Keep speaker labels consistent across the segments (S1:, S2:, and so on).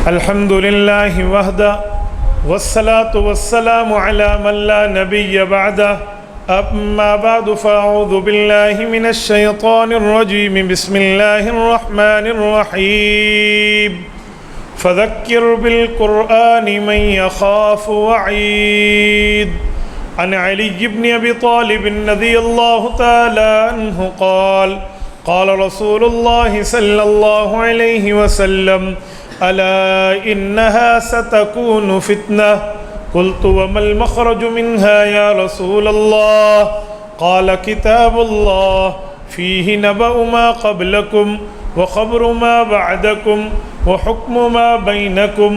S1: الحمد لله وحده والصلاة والسلام على من لا نبي بعده أما بعد فأعوذ بالله من الشيطان الرجيم بسم الله الرحمن الرحيم فذكر بالقرآن من يخاف وعيد عن علي بن أبي طالب رضي الله تعالى عنه قال قال رسول الله صلى الله عليه وسلم ألا إنها ستكون فتنة قلت وما المخرج منها يا رسول الله قال كتاب الله فيه نبأ ما قبلكم وخبر ما بعدكم وحكم ما بينكم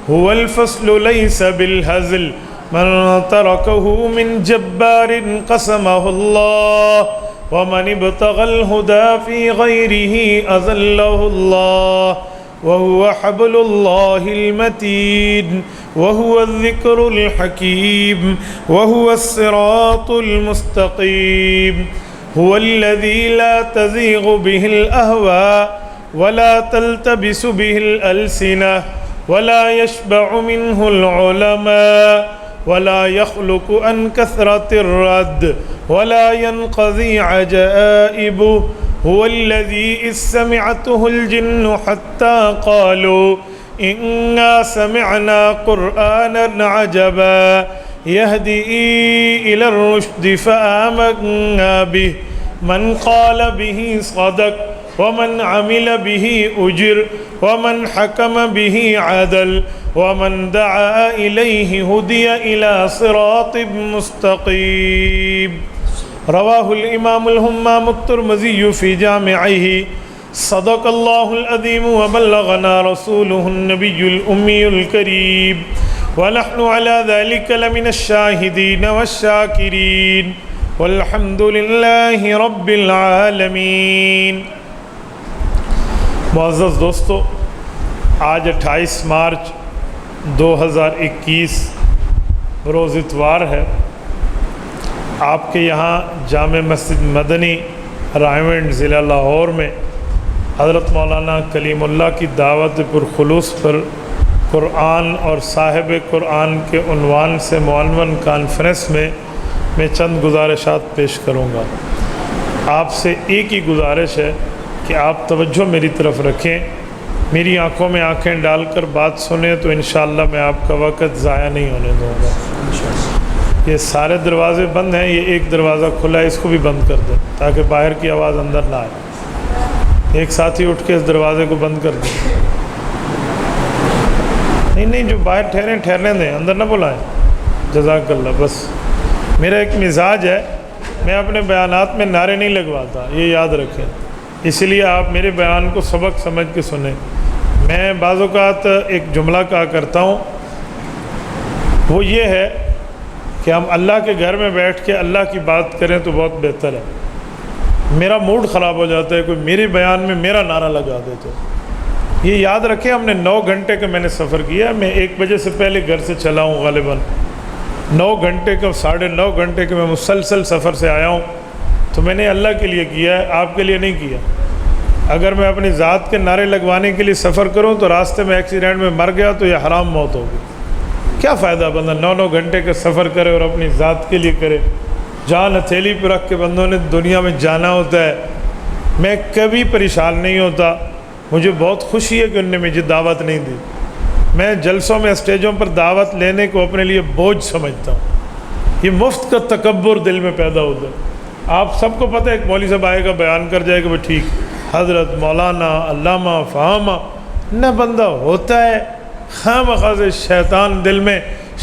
S1: هو الفصل ليس بالهزل من تركه من جبار قسمه الله ومن ابتغى الهدى في غيره أذله الله وهو حبل الله المتين وهو الذكر الحكيم وهو الصراط المستقيم هو الذي لا تزيغ به الأهواء ولا تلتبس به الألسنة ولا يشبع منه العلماء ولا يخلق عن كثرة الرد ولا ينقضي عجائبه هو الذي إذ سمعته الجن حتى قالوا إنا سمعنا قرآنا عجبا يهدي إلى الرشد فآمنا به من قال به صدق ومن عمل به أجر ومن حكم به عدل ومن دعا إليه هدي إلى صراط مستقيم رواه الإمام الهمام الترمذي في جامعه صدق الله العظيم وبلغنا رسوله النبي الأمي الكريم ونحن على ذلك لمن الشاهدين والشاكرين والحمد لله رب العالمين۔ معزز دوستو، آج 28 مارچ 2021 روز اتوار ہے۔ آپ کے یہاں جامع مسجد مدنی رائیونڈ ضلع لاہور میں حضرت مولانا کلیم اللہ کی دعوت پرخلوص پر قرآن اور صاحب قرآن کے عنوان سے معنون کانفرنس میں چند گزارشات پیش کروں گا۔ آپ سے ایک ہی گزارش ہے کہ آپ توجہ میری طرف رکھیں، میری آنکھوں میں آنکھیں ڈال کر بات سنیں تو انشاءاللہ میں آپ کا وقت ضائع نہیں ہونے دوں گا۔ یہ سارے دروازے بند ہیں، یہ ایک دروازہ کھلا ہے، اس کو بھی بند کر دیں تاکہ باہر کی آواز اندر نہ آئے۔ ایک ساتھی اٹھ کے اس دروازے کو بند کر دیں۔ نہیں جو باہر ٹھہرنے دیں، اندر نہ بلائیں۔ جزاک اللہ۔ بس میرا ایک مزاج ہے، میں اپنے بیانات میں نعرے نہیں لگواتا، یہ یاد رکھیں، اس لیے آپ میرے بیان کو سبق سمجھ کے سنیں۔ میں بعض اوقات ایک جملہ کہا کرتا ہوں، وہ یہ ہے کہ ہم اللہ کے گھر میں بیٹھ کے اللہ کی بات کریں تو بہت بہتر ہے۔ میرا موڈ خراب ہو جاتا ہے کوئی میرے بیان میں میرا نعرہ لگا دے تو۔ یہ یاد رکھیں، ہم نے 9 گھنٹے کا میں نے سفر کیا، میں 1 بجے سے پہلے گھر سے چلا ہوں، غالباً 9 گھنٹے کا 9.5 گھنٹے کے میں مسلسل سفر سے آیا ہوں، تو میں نے اللہ کے لیے کیا ہے، آپ کے لیے نہیں کیا۔ اگر میں اپنی ذات کے نعرے لگوانے کے لیے سفر کروں تو راستے میں ایکسیڈنٹ میں مر گیا تو یہ حرام موت ہوگی۔ کیا فائدہ بندہ 9 گھنٹے کا سفر کرے اور اپنی ذات کے لیے کرے؟ جان ہتھیلی پہ رکھ کے بندوں نے دنیا میں جانا ہوتا ہے۔ میں کبھی پریشان نہیں ہوتا، مجھے بہت خوشی ہے کہ انہوں نے مجھے دعوت نہیں دی۔ میں جلسوں میں اسٹیجوں پر دعوت لینے کو اپنے لیے بوجھ سمجھتا ہوں۔ یہ مفت کا تکبر دل میں پیدا ہوتا ہے۔ آپ سب کو پتہ ہے ایک مولوی صاحب آئے گا، بیان کر جائے گا، وہ ٹھیک حضرت مولانا علامہ فہامہ نہ، بندہ ہوتا ہے خواہ سے شیطان دل میں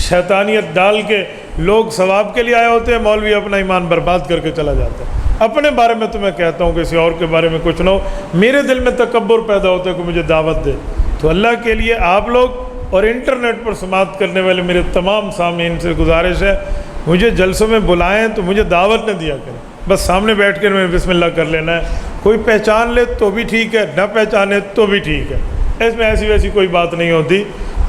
S1: شیطانیت ڈال کے، لوگ ثواب کے لیے آئے ہوتے ہیں، مولوی اپنا ایمان برباد کر کے چلا جاتا ہے۔ اپنے بارے میں تو میں کہتا ہوں، کسی اور کے بارے میں کچھ نہ ہو، میرے دل میں تکبر پیدا ہوتا ہے کہ مجھے دعوت دے۔ تو اللہ کے لیے آپ لوگ اور انٹرنیٹ پر سماعت کرنے والے میرے تمام سامعین سے گزارش ہے، مجھے جلسوں میں بلائیں تو مجھے دعوت نہ دیا کریں، بس سامنے بیٹھ کر میں بسم اللہ کر لینا ہے۔ کوئی پہچان لے تو بھی ٹھیک ہے، نہ پہچانے تو بھی ٹھیک ہے، اس میں ایسی ویسی کوئی بات نہیں ہوتی۔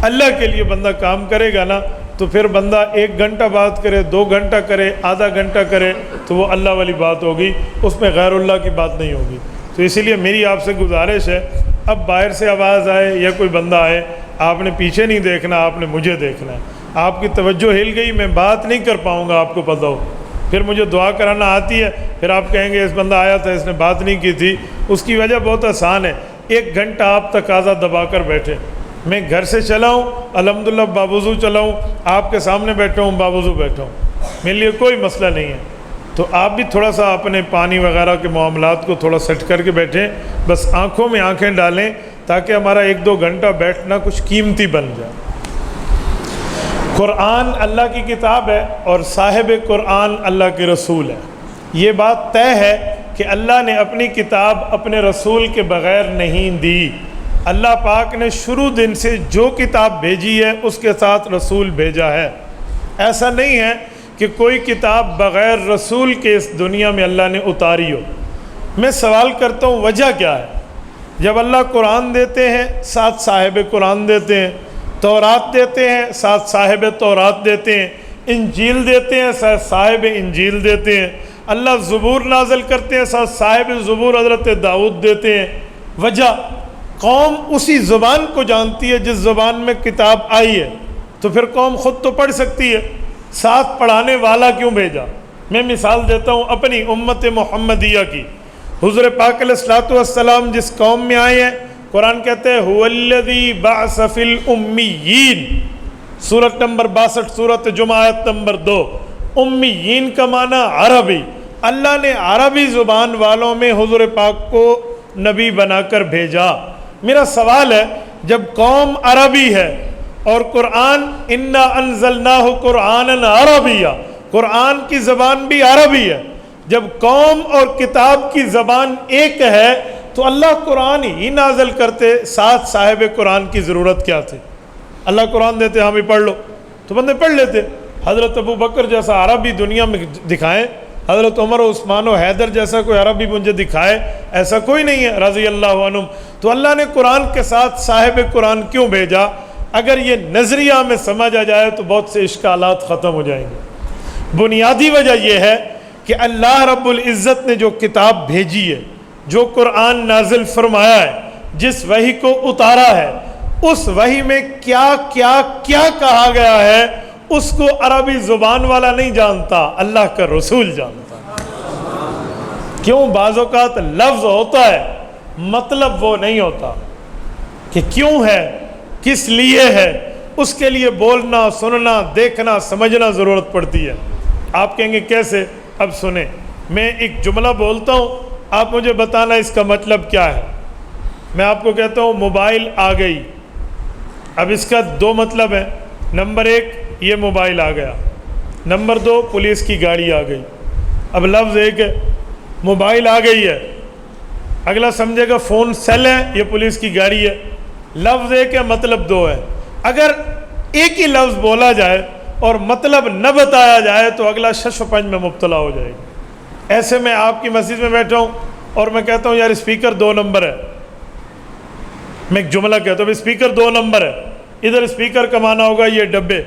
S1: اللہ کے لیے بندہ کام کرے گا نا تو پھر بندہ 1 گھنٹہ بات کرے، 2 گھنٹہ کرے، آدھا گھنٹہ کرے تو وہ اللہ والی بات ہوگی، اس میں غیر اللہ کی بات نہیں ہوگی۔ تو اسی لیے میری آپ سے گزارش ہے، اب باہر سے آواز آئے یا کوئی بندہ آئے، آپ نے پیچھے نہیں دیکھنا، آپ نے مجھے دیکھنا ہے۔ آپ کی توجہ ہل گئی، میں بات نہیں کر پاؤں گا، آپ کو پتہ ہو، پھر مجھے دعا کرانا آتی ہے، پھر آپ کہیں گے اس بندہ آیا تھا اس نے بات نہیں کی تھی۔ اس کی وجہ بہت آسان ہے، 1 گھنٹہ آپ تقاضا دبا کر بیٹھے، میں گھر سے چلا ہوں الحمدللہ باوضو چلا ہوں، آپ کے سامنے بیٹھا ہوں باوضو بیٹھا ہوں، میرے لیے کوئی مسئلہ نہیں ہے۔ تو آپ بھی تھوڑا سا اپنے پانی وغیرہ کے معاملات کو تھوڑا سیٹ کر کے بیٹھیں، بس آنکھوں میں آنکھیں ڈالیں تاکہ ہمارا 1-2 گھنٹہ بیٹھنا کچھ قیمتی بن جائے۔ قرآن اللہ کی کتاب ہے اور صاحب قرآن اللہ کے رسول ہے۔ یہ بات طے ہے کہ اللہ نے اپنی کتاب اپنے رسول کے بغیر نہیں دی۔ اللہ پاک نے شروع دن سے جو کتاب بھیجی ہے اس کے ساتھ رسول بھیجا ہے۔ ایسا نہیں ہے کہ کوئی کتاب بغیر رسول کے اس دنیا میں اللہ نے اتاری ہو۔ میں سوال کرتا ہوں وجہ کیا ہے؟ جب اللہ قرآن دیتے ہیں ساتھ صاحب قرآن دیتے ہیں، تورات دیتے ہیں ساتھ صاحب تورات دیتے ہیں، انجیل دیتے ہیں ساتھ صاحب انجیل دیتے ہیں، اللہ زبور نازل کرتے ہیں ساتھ صاحب زبور حضرت داؤد دیتے ہیں۔ وجہ قوم اسی زبان کو جانتی ہے جس زبان میں کتاب آئی ہے، تو پھر قوم خود تو پڑھ سکتی ہے، ساتھ پڑھانے والا کیوں بھیجا؟ میں مثال دیتا ہوں اپنی امت محمدیہ کی۔ حضور پاک علیہ الصلوۃ والسلام جس قوم میں آئے ہیں، قرآن کہتے ہیں هو الذی بعث فی الامیین، سورت نمبر 62 سورت جمعہ آیت نمبر 2۔ امیین کا معنی عربی، اللہ نے عربی زبان والوں میں حضور پاک کو نبی بنا کر بھیجا۔ میرا سوال ہے جب قوم عربی ہے اور قرآن انا انزلناہ قرآنا عربیہ، قرآن کی زبان بھی عربی ہے، جب قوم اور کتاب کی زبان ایک ہے تو اللہ قرآن ہی نازل کرتے، ساتھ صاحب قرآن کی ضرورت کیا تھی؟ اللہ قرآن دیتے ہاں بھی پڑھ لو تو بندے پڑھ لیتے۔ حضرت ابو بکر جیسا عربی دنیا میں دکھائیں، حضرت عمر و عثمان و حیدر جیسا کوئی عربی مجھے دکھائے، ایسا کوئی نہیں ہے رضی اللہ عنہم۔ تو اللہ نے قرآن کے ساتھ صاحب قرآن کیوں بھیجا؟ اگر یہ نظریہ میں سمجھ آ جائے تو بہت سے اشکالات ختم ہو جائیں گے۔ بنیادی وجہ یہ ہے کہ اللہ رب العزت نے جو کتاب بھیجی ہے، جو قرآن نازل فرمایا ہے، جس وحی کو اتارا ہے، اس وحی میں کیا کیا کیا کہا گیا ہے اس کو عربی زبان والا نہیں جانتا، اللہ کا رسول جانتا۔ کیوں؟ بعض اوقات لفظ ہوتا ہے مطلب وہ نہیں ہوتا کہ کیوں ہے، کس لیے ہے، اس کے لیے بولنا، سننا، دیکھنا، سمجھنا ضرورت پڑتی ہے۔ آپ کہیں گے کیسے؟ اب سنیں، میں ایک جملہ بولتا ہوں، آپ مجھے بتانا اس کا مطلب کیا ہے۔ میں آپ کو کہتا ہوں موبائل آ گئی، اب اس کا 2 مطلب ہیں۔ نمبر 1 یہ موبائل آ گیا، نمبر 2 پولیس کی گاڑی آ گئی۔ اب لفظ ایک ہے، موبائل آ گئی ہے، اگلا سمجھے گا فون سیل ہے، یہ پولیس کی گاڑی ہے۔ لفظ ایک ہے، مطلب 2 ہے۔ اگر ایک ہی لفظ بولا جائے اور مطلب نہ بتایا جائے تو اگلا شش و پنج میں مبتلا ہو جائے گا۔ ایسے میں آپ کی مسجد میں بیٹھا ہوں اور میں کہتا ہوں یار اسپیکر 2 نمبر ہے، میں ایک جملہ کہتا ہوں اسپیکر 2 نمبر ہے، ادھر اسپیکر کا معنی ہوگا یہ ڈبے،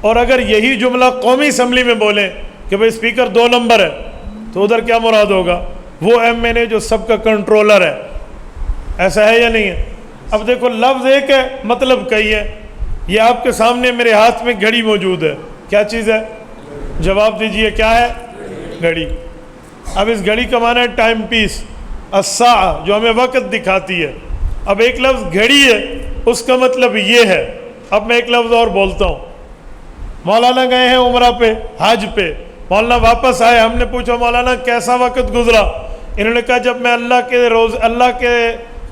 S1: اور اگر یہی جملہ قومی اسمبلی میں بولیں کہ بھئی اسپیکر 2 نمبر ہے تو ادھر کیا مراد ہوگا؟ وہ ایم این اے جو سب کا کنٹرولر ہے۔ ایسا ہے یا نہیں ہے؟ اب دیکھو لفظ ایک ہے، مطلب کئی ہے۔ یہ آپ کے سامنے میرے ہاتھ میں گھڑی موجود ہے، کیا چیز ہے؟ جواب دیجئے کیا ہے؟ گھڑی۔ اب اس گھڑی کا معنی ہے ٹائم پیس، الساعہ جو ہمیں وقت دکھاتی ہے۔ اب ایک لفظ گھڑی ہے، اس کا مطلب یہ ہے۔ اب میں ایک لفظ اور بولتا ہوں، مولانا گئے ہیں عمرہ پہ، حج پہ، مولانا واپس آئے، ہم نے پوچھا مولانا کیسا وقت گزرا؟ انہوں نے کہا جب میں اللہ کے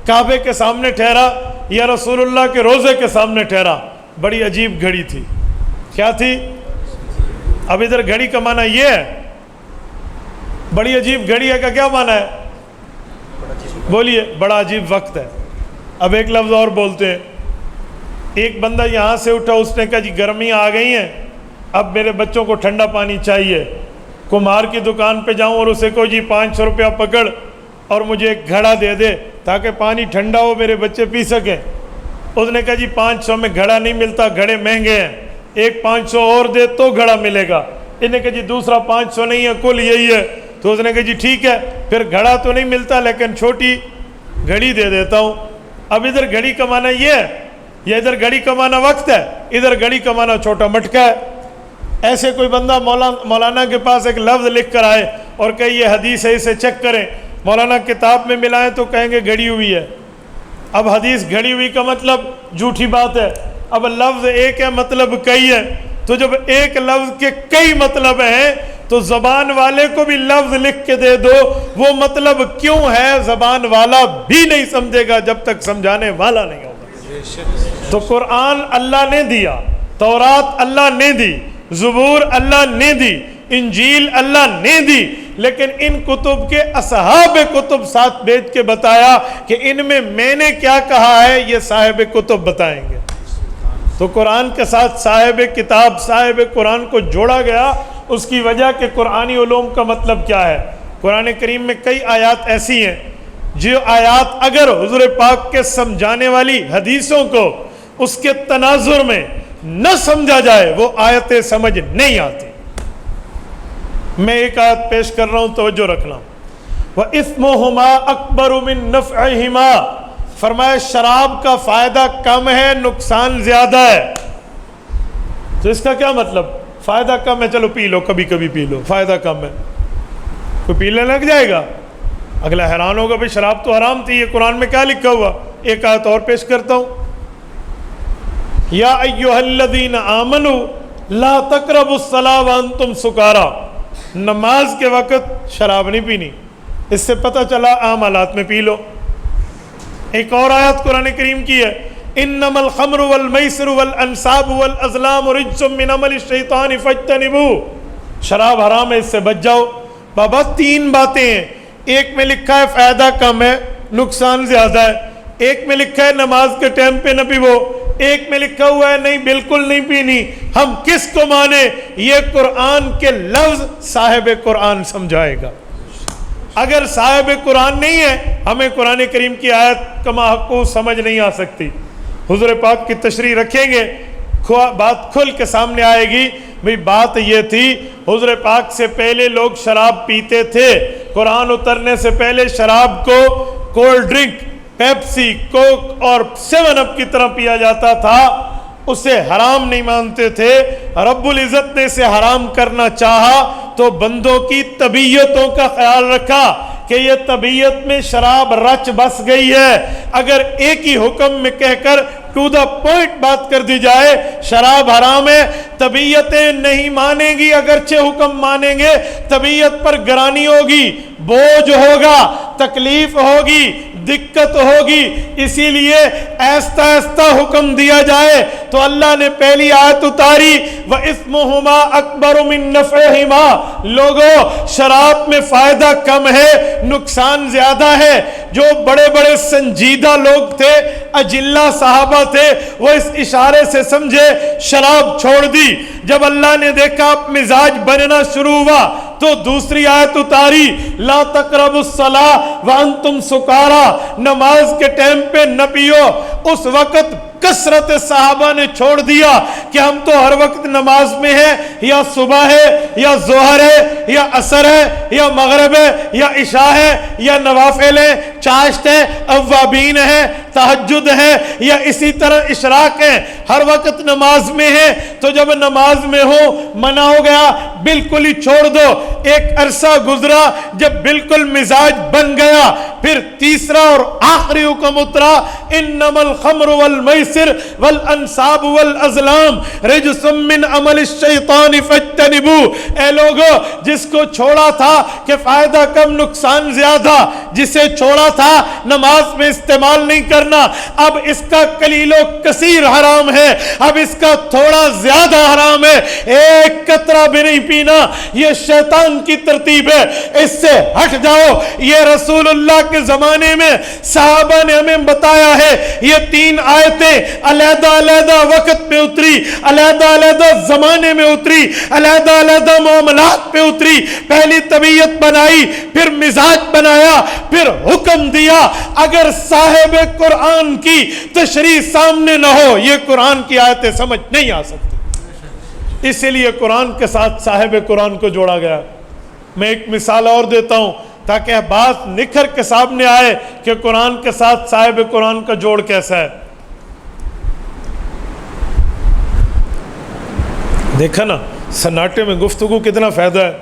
S1: کعبے کے سامنے ٹھہرا یا رسول اللہ کے روزے کے سامنے ٹھہرا۔ بڑی عجیب گھڑی تھی۔ کیا تھی؟ اب ادھر گھڑی کا معنی یہ ہے، بڑی عجیب گھڑی ہے کا کیا معنی ہے؟ بولیے، بڑا عجیب وقت ہے۔ اب ایک لفظ اور بولتے ہیں، ایک بندہ یہاں سے اٹھا، اس نے کہا جی گرمیاں آ گئی ہیں، اب میرے بچوں کو ٹھنڈا پانی چاہیے، کمہار کی دکان پہ جاؤں اور اسے کہو جی 500 روپیہ پکڑ اور مجھے ایک گھڑا دے دے تاکہ پانی ٹھنڈا ہو میرے بچے پی سکیں۔ اس نے کہا جی 500 میں گھڑا نہیں ملتا، گھڑے مہنگے ہیں، ایک 500 اور دے تو گھڑا ملے گا۔ انہوں نے کہا جی دوسرا 500 نہیں ہے، کل یہی ہے۔ تو اس نے کہا جی ٹھیک ہے، پھر گھڑا تو نہیں ملتا لیکن چھوٹی گھڑی دے دیتا ہوں۔ اب ادھر گھڑی کا معنی یہ ہے یا ادھر گھڑی کمانا وقت ہے، ادھر گھڑی کمانا چھوٹا مٹکا ہے۔ ایسے کوئی بندہ مولانا کے پاس ایک لفظ لکھ کر آئے اور کہ یہ حدیث ہے، اسے چیک کریں، مولانا کتاب میں ملائیں تو کہیں گے گھڑی ہوئی ہے۔ اب حدیث گھڑی ہوئی کا مطلب جھوٹی بات ہے، اب لفظ ایک ہے مطلب کئی ہے، تو جب ایک لفظ کے کئی مطلب ہیں تو زبان والے کو بھی لفظ لکھ کے دے دو، وہ مطلب کیوں ہے زبان والا بھی نہیں سمجھے گا جب تک سمجھانے والا نہیں ہوگا۔ تو قرآن اللہ نے دیا، تورات اللہ نے دی، زبور اللہ نے دی، انجیل اللہ نے دی، لیکن ان کتب کے اصحاب کتب ساتھ بیچ کے بتایا کہ ان میں نے کیا کہا ہے یہ صاحب کتب بتائیں گے۔ تو قرآن کے ساتھ صاحب کتاب، صاحب قرآن کو جوڑا گیا، اس کی وجہ کہ قرآنی علوم کا مطلب کیا ہے۔ قرآن کریم میں کئی آیات ایسی ہیں جو آیات اگر حضور پاک کے سمجھانے والی حدیثوں کو اس کے تناظر میں نہ سمجھا جائے وہ آیتیں سمجھ نہیں آتی۔ میں ایک آیت پیش کر رہا ہوں، توجہ رکھنا۔ وَإِثْمُهُمَا أَكْبَرُ مِن نَفْعِهِمَا، فرمایا شراب کا فائدہ کم ہے، نقصان زیادہ ہے۔ تو اس کا کیا مطلب؟ فائدہ کم ہے، چلو پی لو، کبھی کبھی پی لو، فائدہ کم ہے، کوئی پینے لگ جائے گا، اگلا حیران ہوگا بھئی شراب تو حرام تھی، یہ قرآن میں کیا لکھا ہوا؟ ایک آیت اور پیش کرتا ہوں، یا ایھا الذین آمنوا لا تقربوا الصلاۃ وانتم سکارا، نماز کے وقت شراب نہیں پینی، اس سے پتہ چلا عام حالات میں پی لو۔ ایک اور آیت قرآن کریم کی ہے، انما الخمر والمیسر والانصاب والازلام رجس من عمل الشیطان فاجتنبوہ، شراب حرام ہے، اس سے بچ جاؤ۔ بابا تین باتیں ہیں، ایک میں لکھا ہے فائدہ کم ہے، نقصان زیادہ ہے، ایک میں لکھا ہے نماز کے ٹائم پہ نہ پیو، ایک میں لکھا ہوا ہے نہیں بالکل نہیں پینی۔ ہم کس کو مانے؟ یہ قرآن کے لفظ صاحب قرآن سمجھائے گا۔ اگر صاحب قرآن نہیں ہے ہمیں قرآن کریم کی آیت کما حقو سمجھ نہیں آ سکتی۔ حضور پاک کی تشریح رکھیں گے، بات کھل کے سامنے آئے گی۔ بھئی بات یہ تھی، حضور پاک سے پہلے لوگ شراب پیتے تھے، قرآن اترنے سے پہلے شراب کو کولڈ ڈرنک، پیپسی، کوک اور 7 اپ کی طرح پیا جاتا تھا، اسے حرام نہیں مانتے تھے۔ رب العزت نے اسے حرام کرنا چاہا تو بندوں کی طبیعتوں کا خیال رکھا کہ یہ طبیعت میں شراب رچ بس گئی ہے، اگر ایک ہی حکم میں کہہ کر ٹو دا پوائنٹ بات کر دی جائے شراب حرام ہے، طبیعتیں نہیں مانیں گی، اگرچہ حکم مانیں گے طبیعت پر گرانی ہوگی، بوجھ ہوگا، تکلیف ہوگی، دقت ہوگی، اسی لیے ایستا ایستا حکم دیا جائے تو اللہ نے پہلی آیت اتاری وَإِثْمُهُمَا أَكْبَرُ مِن نَفْعِهِمَا، لوگوں شراب میں فائدہ کم ہے، نقصان زیادہ ہے۔ جو بڑے بڑے سنجیدہ لوگ تھے، اجلہ صحابہ تھے، وہ اس اشارے سے سمجھے شراب چھوڑ دی۔ جب اللہ نے دیکھا مزاج بننا شروع ہوا تو دوسری آیت اتاری لا تقربوا الصلاۃ وانتم سکارا، نماز کے ٹائم پہ نہ پیو۔ اس وقت کثرت صحابہ نے چھوڑ دیا کہ ہم تو ہر وقت نماز میں ہیں، یا صبح ہے یا ظہر ہے یا عصر ہے یا مغرب ہے یا عشاء ہے یا نوافل ہے، چاشت ہے، اوابین ہے، تہجد ہے یا اسی طرح اشراق ہے، ہر وقت نماز میں ہے۔ تو جب نماز میں ہو منع ہو گیا بالکل ہی چھوڑ دو۔ ایک عرصہ گزرا، جب بالکل مزاج بن گیا، پھر تیسرا اور آخری حکم اترا انما الخمر والمیسر والانصاب والازلام رجس من عمل الشیطان فاجتنبوہ۔ اے لوگو، جس کو چھوڑا تھا کہ فائدہ کم نقصان زیادہ، جسے چھوڑا تھا نماز میں استعمال نہیں کرنا، اب اس کا قلیل و کثیر حرام ہے، اب اس کا تھوڑا زیادہ حرام ہے، ایک قطرہ بھی نہیں پینا، یہ شیطان کی ترتیب ہے، اس سے ہٹ جاؤ۔ یہ رسول اللہ کے زمانے میں صحابہ نے ہمیں بتایا ہے، یہ 3 آیتیں علیحدہ علیحدہ وقت پہ اتری، علیحدہ علیحدہ زمانے میں اتری، علیحدہ علیحدہ معاملات پہ اتری۔ پہلی طبیعت بنائی، پھر مزاج بنایا، پھر حکم دیا۔ اگر صاحب قرآن کی تشریح سامنے نہ ہو یہ قرآن کی آیتیں سمجھ نہیں آ سکتی، اسی لیے قرآن کے ساتھ صاحب قرآن کو جوڑا گیا۔ میں ایک مثال اور دیتا ہوں تاکہ بات نکھر کے سامنے آئے کہ قرآن کے ساتھ صاحب قرآن کا جوڑ کیسا ہے۔ دیکھا نا سناٹے میں گفتگو کتنا فائدہ ہے.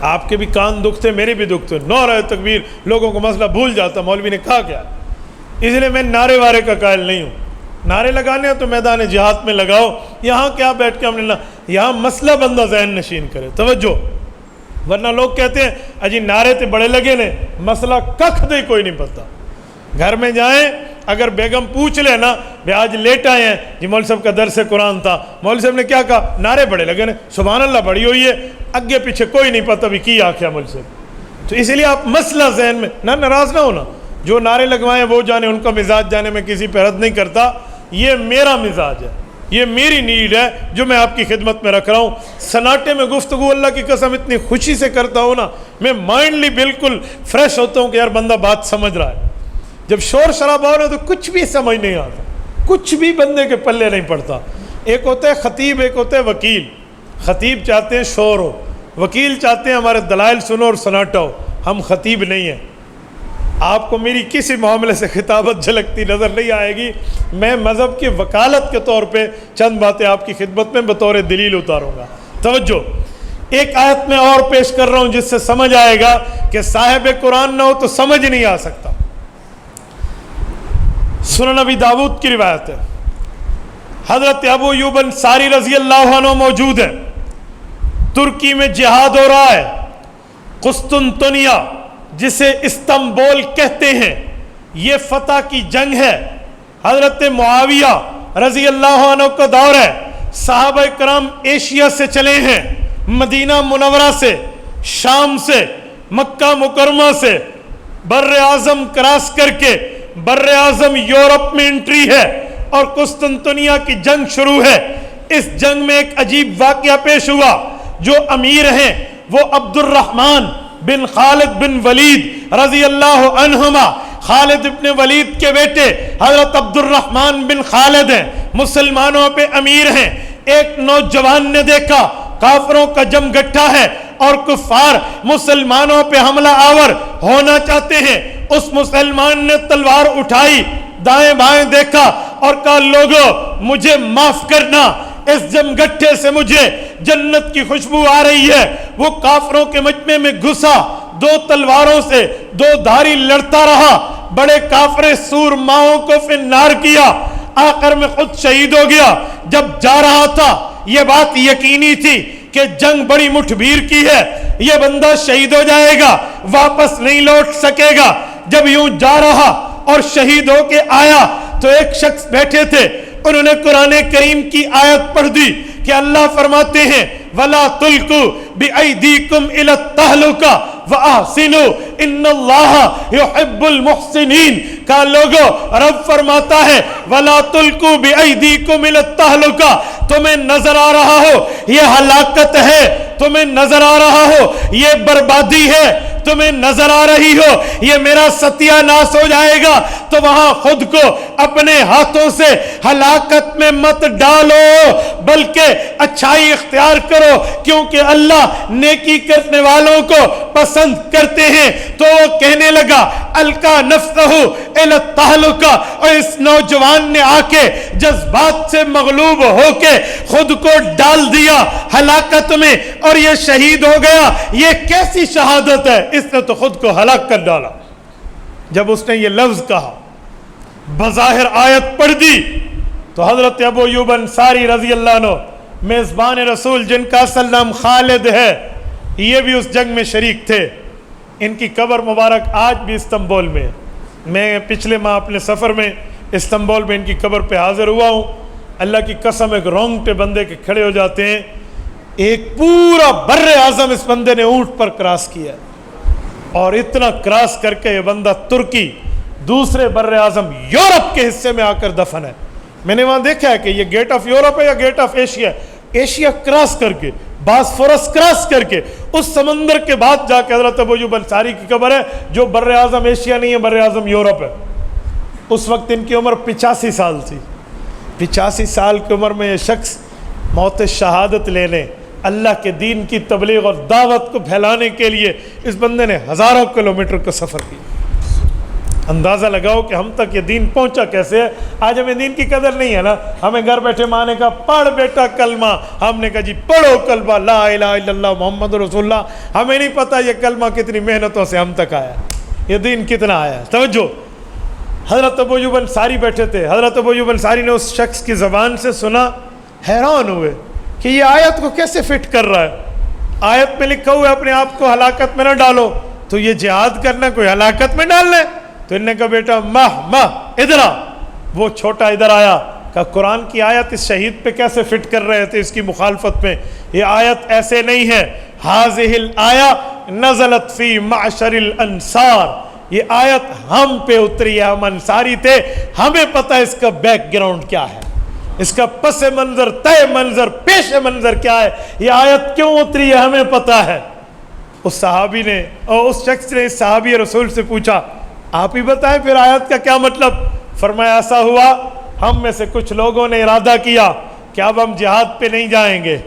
S1: آپ کے بھی کان دکھتے میرے بھی دکھتے. نعرہ تکبیر لوگوں کو مسئلہ بھول جاتا مولوی نے کہا کیا. اس لیے میں نعرے وارے کا قائل نہیں ہوں. نعرے لگانے ہیں تو میدان جہاد میں لگاؤ. یہاں کیا بیٹھ کے ہم نے یہاں مسئلہ بندہ ذہن نشین کرے. توجہ. ورنہ لوگ کہتے ہیں اجی نعرے تے بڑے لگے نے مسئلہ ککھ دے کوئی نہیں پتا. گھر میں جائیں اگر بیگم پوچھ لے نا بھئی آج لیٹ آئے ہیں جی مولوی صاحب کا درس قرآن تھا, مولوی صاحب نے کیا کہا, نعرے بڑے لگے نے, سبحان اللہ بڑی ہوئی ہے, اگے پیچھے کوئی نہیں پتا بھی کی آخیا مولوی صاحب. تو اس لیے آپ مسئلہ ذہن میں نہ ناراض نہ ہونا. جو نعرے لگوائیں وہ جانے, ان کا مزاج جانے, میں کسی پہ رد نہیں کرتا. یہ میرا مزاج ہے, یہ میری نیڈ ہے جو میں آپ کی خدمت میں رکھ رہا ہوں. سناٹے میں گفتگو اللہ کی قسم اتنی خوشی سے کرتا ہوں نا, میں مائنڈلی بالکل فریش ہوتا ہوں کہ یار بندہ بات سمجھ رہا ہے. جب شور شرابہ ہو رہا تو کچھ بھی سمجھ نہیں آتا, کچھ بھی بندے کے پلے نہیں پڑتا. ایک ہوتا ہے خطیب, ایک ہوتا ہے وکیل. خطیب چاہتے ہیں شور ہو, وکیل چاہتے ہیں ہمارے دلائل سنو اور سناٹا ہو. ہم خطیب نہیں ہیں. آپ کو میری کسی معاملے سے خطابت جھلکتی نظر نہیں آئے گی. میں مذہب کی وکالت کے طور پہ چند باتیں آپ کی خدمت میں بطور دلیل اتاروں گا. توجہ. ایک آیت میں اور پیش کر رہا ہوں جس سے سمجھ آئے گا کہ صاحب قرآن نہ ہو تو سمجھ نہیں آ سکتا. سنن نبی داؤد کی روایت ہے, حضرت ابو ایوب انصاری رضی اللہ عنہ موجود ہے. ترکی میں جہاد ہو رہا ہے. قسطنطنیہ جسے استنبول کہتے ہیں, یہ فتح کی جنگ ہے. حضرت معاویہ رضی اللہ عنہ کا دور ہے. صحابہ کرام ایشیا سے چلے ہیں, مدینہ منورہ سے, شام سے, مکہ مکرمہ سے, بر اعظم کراس کر کے بر اعظم یورپ میں انٹری ہے اور قسطنطنیہ کی جنگ شروع ہے. اس جنگ میں ایک عجیب واقعہ پیش ہوا. جو امیر ہیں وہ عبد الرحمن بن خالد بن ولید رضی اللہ عنہما, خالد ابن ولید کے بیٹے حضرت عبد الرحمن بن خالد ہیں, مسلمانوں پہ امیر ہیں. ایک نوجوان نے دیکھا کافروں کا جم گٹھا ہے اور کفار مسلمانوں پہ حملہ آور ہونا چاہتے ہیں. اس مسلمان نے تلوار اٹھائی, دائیں بائیں دیکھا اور کہا لوگو مجھے معاف کرنا, اس جم گٹھے سے مجھے جنت کی خوشبو آ رہی ہے. وہ کافروں کے مجمع میں گھسا, دو تلواروں سے دو دھاری لڑتا رہا. بڑے کافر سور ماؤں کو فنار کیا, آخر میں خود شہید ہو گیا. جب جا رہا تھا یہ بات یقینی تھی کہ جنگ بڑی مٹھبیر کی ہے, یہ بندہ شہید ہو جائے گا, واپس نہیں لوٹ سکے گا. جب یوں جا رہا اور شہید ہو کے آیا تو ایک شخص بیٹھے تھے, انہوں نے قرآن کریم کی آیت پڑھ دی کہ اللہ فرماتے ہیں وَلَا تُلْقُوا بِأَيْدِيكُمْ إِلَى التَّهْلُكَةِ وَأَحْسِنُوا إِنَّ اللَّهَ يُحِبُّ الْمُحْسِنِينَ. کہا لوگو رب فرماتا ہے وَلَا تُلْقُوا بِأَيْدِيكُمْ إِلَى التَّهْلُكَةِ, تمہیں نظر آ رہا ہو یہ ہلاکت ہے, تمہیں نظر آ رہا ہو یہ بربادی ہے, تمہیں نظر آ رہی ہو یہ میرا ستیہ ناس ہو جائے گا, تو وہاں خود کو اپنے ہاتھوں سے ہلاکت میں مت ڈالو بلکہ اچھائی اختیار کرو, کیونکہ اللہ نیکی کرنے والوں کو پسند کرتے ہیں. تو وہ کہنے لگا القا نفسہ الی التہلکہ, اور اس نوجوان نے آ کے جذبات سے مغلوب ہو کے خود کو ڈال دیا ہلاکت میں اور یہ شہید ہو گیا. یہ کیسی شہادت ہے, اس نے تو خود کو ہلاک کر ڈالا. جب اس نے یہ لفظ کہا, بظاہر آیت پڑھ دی, تو حضرت ابو ایوب انصاری رضی اللہ عنہ میزبان رسول جن کا اصل نام خالد ہے, یہ بھی اس جنگ میں شریک تھے. ان کی قبر مبارک آج بھی استنبول میں. میں پچھلے ماہ اپنے سفر میں استنبول میں ان کی قبر پہ حاضر ہوا ہوں. اللہ کی قسم ایک رونگٹے بندے کے کھڑے ہو جاتے ہیں. ایک پورا بر اعظم اس بندے نے اونٹ پر کراس کیا, اور اتنا کراس کر کے یہ بندہ ترکی دوسرے بر اعظم یورپ کے حصے میں آ کر دفن ہے. میں نے وہاں دیکھا ہے کہ یہ گیٹ آف یورپ ہے یا gate of Asia. Asia cross کر کے, باسفورس کراس کر کے, اس سمندر کے بعد جا کے حضرت ابو ایوب انصاری کی قبر ہے, جو بر اعظم ایشیا نہیں ہے, بر اعظم یورپ ہے. اس وقت ان کی عمر 85 سال تھی. 85 سال کی عمر میں یہ شخص موت شہادت لینے, اللہ کے دین کی تبلیغ اور دعوت کو پھیلانے کے لیے اس بندے نے ہزاروں کلومیٹر کا سفر کیا. اندازہ لگاؤ کہ ہم تک یہ دین پہنچا کیسے ہے. آج ہمیں دین کی قدر نہیں ہے نا. ہمیں گھر بیٹھے ماں نے کہا پڑھ بیٹا کلمہ, ہم نے کہا جی پڑھو کلمہ لا الہ الا اللہ محمد رسول اللہ. ہمیں نہیں پتہ یہ کلمہ کتنی محنتوں سے ہم تک آیا, یہ دین کتنا آیا. توجہ, حضرت ابو ایوب انصاری بیٹھے تھے. حضرت ابو ایوب انصاری نے اس شخص کی زبان سے سنا, حیران ہوئے کہ یہ آیت کو کیسے فٹ کر رہا ہے. آیت میں لکھا ہوا ہے اپنے آپ کو ہلاکت میں نہ ڈالو, تو یہ جہاد کرنا کوئی ہلاکت میں ڈالنا ہے. تو انہوں نے کہا بیٹا ماہ ادھر آ. وہ چھوٹا ادھر آیا, کہا قرآن کی آیت اس شہید پہ کیسے فٹ کر رہے تھے اس کی مخالفت میں. یہ آیت ایسے نہیں ہے. ہاذہ الآیہ نزلت فی معشر الانصار, یہ آیت ہم پہ اتری ہے, ہم انصاری تھے, ہمیں پتہ اس کا بیک گراؤنڈ کیا ہے, اس کا پس منظر طے منظر پیش منظر کیا ہے, یہ آیت کیوں اتری ہے ہمیں پتہ ہے. اس صحابی نے اور اس شخص نے اس صحابی رسول سے پوچھا آپ ہی بتائیں پھر آیت کا کیا مطلب. فرمایا ایسا ہوا ہم میں سے کچھ لوگوں نے ارادہ کیا کہ اب ہم جہاد پہ نہیں جائیں گے,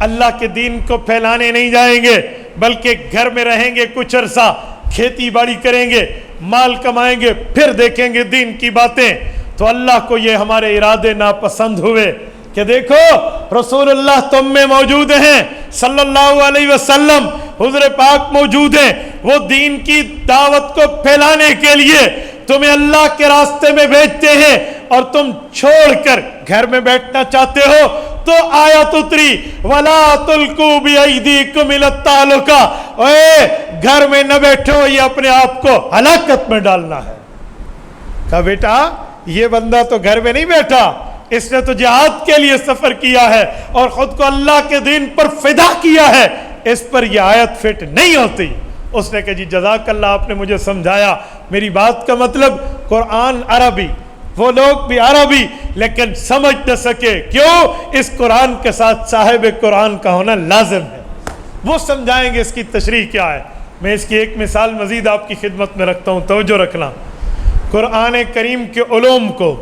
S1: اللہ کے دین کو پھیلانے نہیں جائیں گے, بلکہ گھر میں رہیں گے کچھ عرصہ, کھیتی باڑی کریں گے, مال کمائیں گے, پھر دیکھیں گے دین کی باتیں. تو اللہ کو یہ ہمارے ارادے ناپسند ہوئے کہ دیکھو رسول اللہ تم میں موجود ہیں صلی اللہ علیہ وسلم, حضور پاک موجود ہیں, وہ دین کی دعوت کو پھیلانے کے لیے تمہیں اللہ کے راستے میں بھیجتے ہیں, اور تم چھوڑ کر گھر میں بیٹھنا چاہتے ہو. تو آیت اتری وَلَا تُلْقُوا بِأَيْدِيكُمْ إِلَى التَّهْلُكَةِ, اے گھر میں نہ بیٹھو, یہ اپنے آپ کو ہلاکت میں ڈالنا ہے. کہا بیٹا یہ بندہ تو گھر میں نہیں بیٹھا, اس نے تو جہاد کے لیے سفر کیا ہے اور خود کو اللہ کے دین پر فدا کیا ہے, اس پر یہ آیت فٹ نہیں ہوتی. اس نے کہا جی جزاک اللہ آپ نے مجھے سمجھایا. میری بات کا مطلب قرآن عربی, وہ لوگ بھی عربی لیکن سمجھ نہ سکے, کیوں؟ اس قرآن کے ساتھ صاحب قرآن کا ہونا لازم ہے. وہ سمجھائیں گے اس کی تشریح کیا ہے. میں اس کی ایک مثال مزید آپ کی خدمت میں رکھتا ہوں, توجہ رکھنا. قرآن کریم کے علوم کو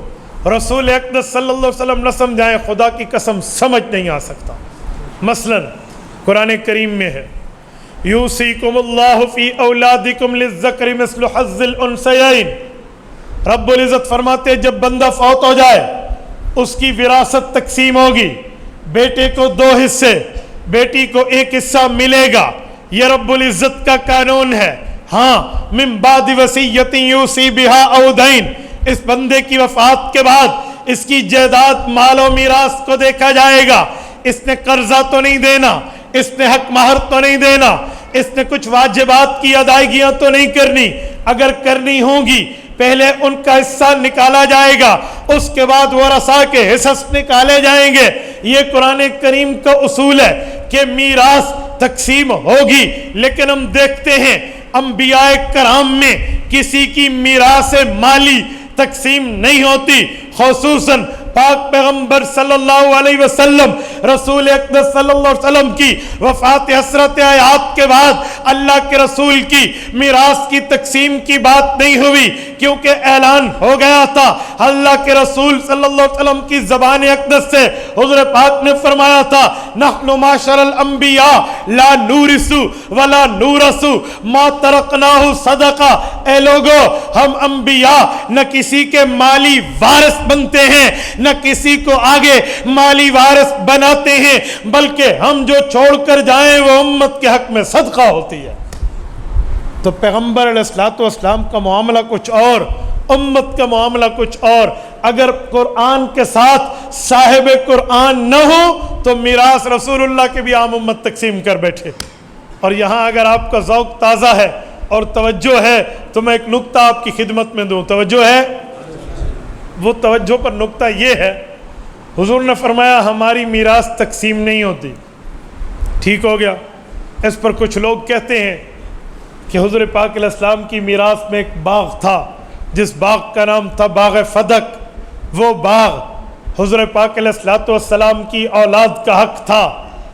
S1: رسول اقدس صلی اللہ علیہ وسلم نہ سمجھائیں, خدا کی قسم سمجھ نہیں آ سکتا. مثلا قرآن کریم میں ہے یوصیکم اللہ فی اولادکم للذکر مثل حظ الانثیین. رب العزت فرماتے ہیں جب بندہ فوت ہو جائے اس کی وراثت تقسیم ہوگی, بیٹے کو 2 حصے, بیٹی کو 1 حصہ ملے گا. یہ رب العزت کا قانون ہے. ہاں من بعد وصیت یوصی بہا او دین, اس بندے کی وفات کے بعد اس کی جائیداد مال و میراث کو دیکھا جائے گا. اس نے قرضہ تو نہیں دینا, اس نے حق مہر تو نہیں دینا, اس نے کچھ واجبات کی ادائیگیاں تو نہیں کرنی. اگر کرنی ہوں گی پہلے ان کا حصہ نکالا جائے گا, اس کے بعد ورثاء کے حصص نکالے جائیں گے. یہ قرآن کریم کا اصول ہے کہ میراث تقسیم ہوگی. لیکن ہم دیکھتے ہیں انبیاء کرام میں کسی کی میراث مالی تقسیم نہیں ہوتی, خصوصاً پاک پیغمبر صلی اللہ علیہ وسلم رسول اقدس صلی اللہ علیہ وسلم کی وفات حسرت حیات کے بعد اللہ کے رسول کی میراث کی تقسیم کی بات نہیں ہوئی, کیونکہ اعلان ہو گیا تھا. اللہ کے رسول صلی اللہ علیہ وسلم کی زبان اقدس سے حضور پاک نے فرمایا تھا نحن معاشر الانبیاء لا نورث ولا نورث ما ترکناہ صدقہ. اے لوگو ہم انبیاء نہ کسی کے مالی وارث بنتے ہیں نہ کسی کو آگے مالی وارث بناتے ہیں, بلکہ ہم جو چھوڑ کر جائیں وہ امت کے حق میں صدقہ ہوتی ہے. تو پیغمبر علیہ الصلوۃ والسلام کا معاملہ کچھ اور, امت کا معاملہ کچھ اور. اگر قرآن کے ساتھ صاحب قرآن نہ ہو تو میراث رسول اللہ کے بھی عام امت تقسیم کر بیٹھے. اور یہاں اگر آپ کا ذوق تازہ ہے اور توجہ ہے تو میں ایک نقطہ آپ کی خدمت میں دوں. توجہ ہے, وہ توجہ پر نقطہ یہ ہے, حضور نے فرمایا ہماری میراث تقسیم نہیں ہوتی. ٹھیک ہو گیا. اس پر کچھ لوگ کہتے ہیں کہ حضور پاک علیہ السلام کی میراث میں ایک باغ تھا جس باغ کا نام تھا باغ فدق. وہ باغ حضور پاک علیہ السلام کی اولاد کا حق تھا,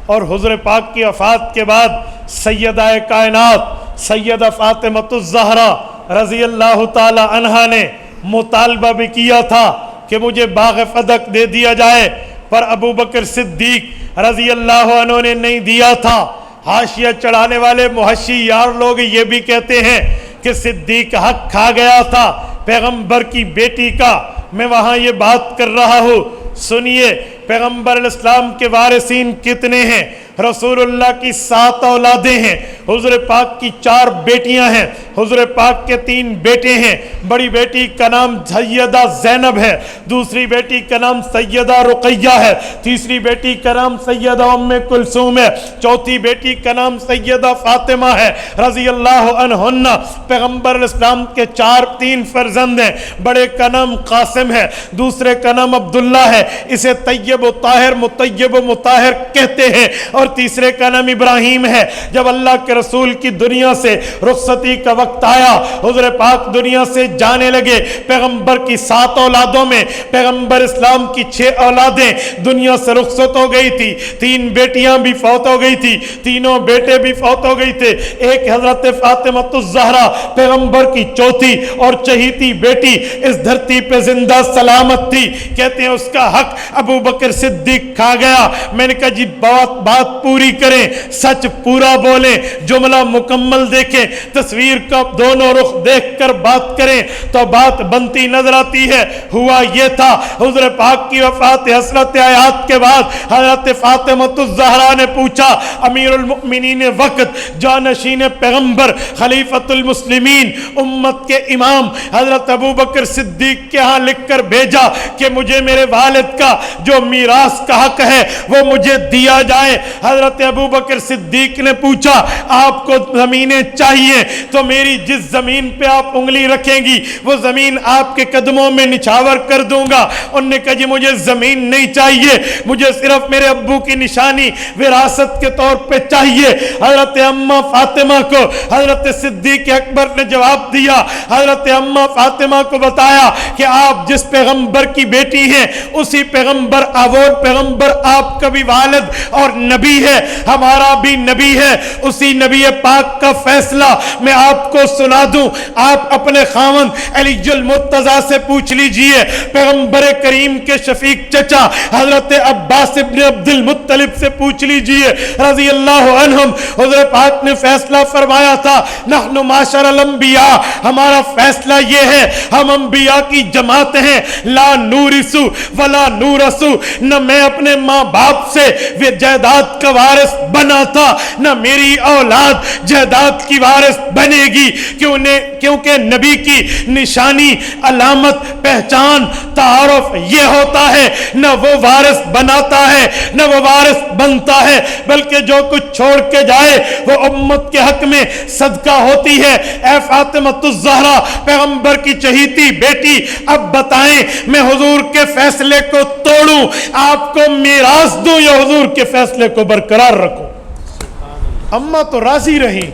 S1: اور حضور پاک کی وفات کے بعد سیدہ کائنات سیدہ فاطمۃ الزہرا رضی اللہ تعالی عنہا نے مطالبہ بھی کیا تھا کہ مجھے باغ فدق دے دیا جائے, پر ابو بکر صدیق رضی اللہ عنہ نے نہیں دیا تھا. حاشیہ چڑھانے والے محشی یار لوگ یہ بھی کہتے ہیں کہ صدیق حق کھا گیا تھا, پیغمبر کی بیٹی کا میں وہاں یہ بات کر رہا ہوں. سنیے پیغمبر علیہ السلام کے وارثین کتنے ہیں؟ رسول اللہ کی 7 اولادیں ہیں، حضور پاک کی 4 بیٹیاں ہیں، حضور پاک کے 3 بیٹے ہیں. بڑی بیٹی کا نام سیدہ زینب ہے، دوسری بیٹی کا نام سیدہ رقیہ ہے، تیسری بیٹی کا نام سیدہ ام کلثوم ہے، چوتھی بیٹی کا نام سیدہ فاطمہ ہے رضی اللہ عنہن. پیغمبر علیہ السلام کے 3 فرزند ہیں. بڑے کا نام قاسم ہے، دوسرے کا نام عبداللہ ہے، اسے طیب و طاہر مطیب و مطاہر کہتے ہیں، اور تیسرے کا نام ابراہیم ہے. جب اللہ کے رسول کی دنیا سے رخصتی کا وقت آیا، حضور پاک دنیا سے جانے لگے. پیغمبر کی 7 اولادوں میں پیغمبر اسلام کی 6 اولادیں دنیا سے رخصت ہو گئی تھی. 3 بیٹیاں بھی فوت ہو گئی تھی، تینوں بیٹے بھی فوت ہو گئی تھے. ایک حضرت فاطمہ الزہرا پیغمبر کی چوتھی اور چہیتی بیٹی اس دھرتی پہ زندہ سلامت تھی. کہتے ہیں اس کا حق ابو بکر صدیق کھا گیا. میں نے کہا جی بات پوری کریں، سچ پورا بولیں، جملہ مکمل دیکھیں، تصویر کا دونوں رخ دیکھ کر بات کریں تو بات بنتی نظر آتی ہے. ہوا یہ تھا حضور پاک کی وفات حسرت آیات کے بعد حضرت فاطمہ الزہرا نے پوچھا، امیر المؤمنین وقت جانشین پیغمبر خلیفۃ المسلمین امت کے امام حضرت ابو بکر صدیق کے ہاں لکھ کر بھیجا کہ مجھے میرے والد کا جو میراث کا حق ہے وہ مجھے دیا جائے. حضرت ابو بکر صدیق نے پوچھا آپ کو زمینیں چاہیے تو میری جس زمین پہ آپ انگلی رکھیں گی وہ زمین آپ کے قدموں میں نچھاور کر دوں گا. انہوں نے کہا جی مجھے زمین نہیں چاہیے، مجھے صرف میرے ابو کی نشانی وراثت کے طور پہ چاہیے. حضرت اماں فاطمہ کو حضرت صدیق اکبر نے جواب دیا، حضرت اماں فاطمہ کو بتایا کہ آپ جس پیغمبر کی بیٹی ہیں اسی پیغمبر آپ کا بھی والد اور نبی ہے، ہمارا بھی نبی ہے. اسی نبی پاک کا فیصلہ میں آپ کو سنا دوں. آپ اپنے خاوند علی المرتضیٰ سے پوچھ لیجئے، پیغمبر کریم کے شفیق چچا حضرت عباس ابن عبد المطلب سے پوچھ لیجئے رضی اللہ عنہم. حضور پاک نے فیصلہ فرمایا تھا، نحن معاشر الانبیاء، ہمارا فیصلہ یہ ہے ہم انبیاء کی جماعت ہیں، لا نورثو ولا نورثو، نہ میں اپنے ماں باپ سے جائیداد کا وارث بنا تھا نہ میری اولاد جائیداد کی وارث بنے گی. کیونکہ نبی کی نشانی علامت پہچان تعارف یہ ہوتا ہے، نہ وہ وارث بناتا ہے نہ وہ وارث بنتا ہے، بلکہ جو کچھ چھوڑ کے جائے وہ امت کے حق میں صدقہ ہوتی ہے. اے فاطمہ الزہرا پیغمبر کی چہیتی بیٹی، اب بتائیں میں حضور کے فیصلے کو توڑوں، آپ کو میراث دوں یا حضور کے فیصلے کو برقرار رکھوں؟ اماں تو راضی رہی،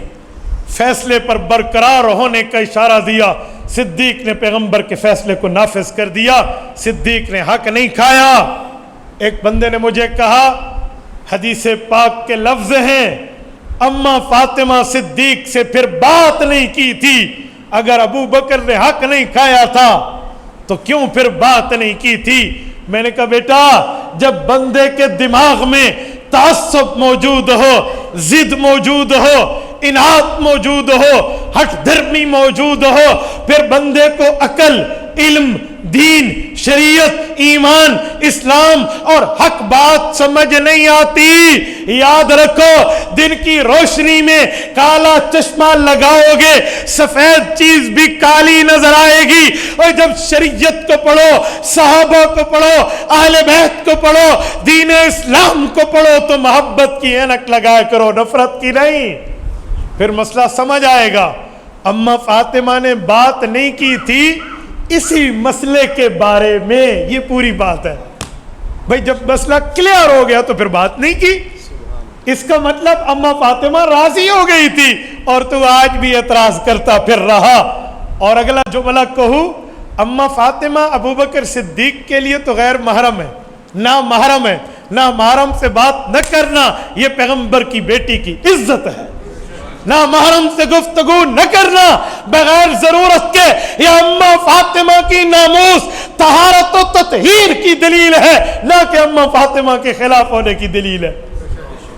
S1: فیصلے پر برقرار ہونے کا اشارہ دیا. صدیق نے پیغمبر کے فیصلے کو نافذ کر دیا، صدیق نے حق نہیں کھایا. ایک بندے نے مجھے کہا، حدیث پاک کے لفظ ہیں اماں فاطمہ صدیق سے پھر بات نہیں کی تھی. اگر ابو بکر نے حق نہیں کھایا تھا تو کیوں پھر بات نہیں کی تھی؟ میں نے کہا بیٹا جب بندے کے دماغ میں تعصب موجود ہو، ضد موجود ہو، اناد موجود ہو، ہٹ دھرمی موجود ہو، پھر بندے کو عقل، علم، دین، شریعت، ایمان، اسلام اور حق بات سمجھ نہیں آتی. یاد رکھو دن کی روشنی میں کالا چشمہ لگاؤ گے سفید چیز بھی کالی نظر آئے گی، اور جب شریعت کو پڑھو، صحابہ کو پڑھو، اہل بیت کو پڑھو، دین اسلام کو پڑھو تو محبت کی اینک لگایا کرو، نفرت کی نہیں. پھر مسئلہ سمجھ آئے گا. اماں فاطمہ نے بات نہیں کی تھی اسی مسئلے کے بارے میں، یہ پوری بات ہے. بھئی جب مسئلہ کلیئر ہو گیا تو پھر بات نہیں کی، اس کا مطلب اماں فاطمہ راضی ہو گئی تھی اور تو آج بھی اعتراض کرتا پھر رہا. اور اگلا جملہ کہوں، اماں فاطمہ ابو بکر صدیق کے لیے تو غیر محرم ہے، نہ محرم ہے. نہ محرم سے بات نہ کرنا یہ پیغمبر کی بیٹی کی عزت ہے. نہ محرم سے گفتگو نہ کرنا بغیر ضرورت کے یہ اماں فاطمہ کی ناموس، طہارت و تطہیر کی دلیل ہے، نہ کہ اماں فاطمہ کے خلاف ہونے کی دلیل ہے.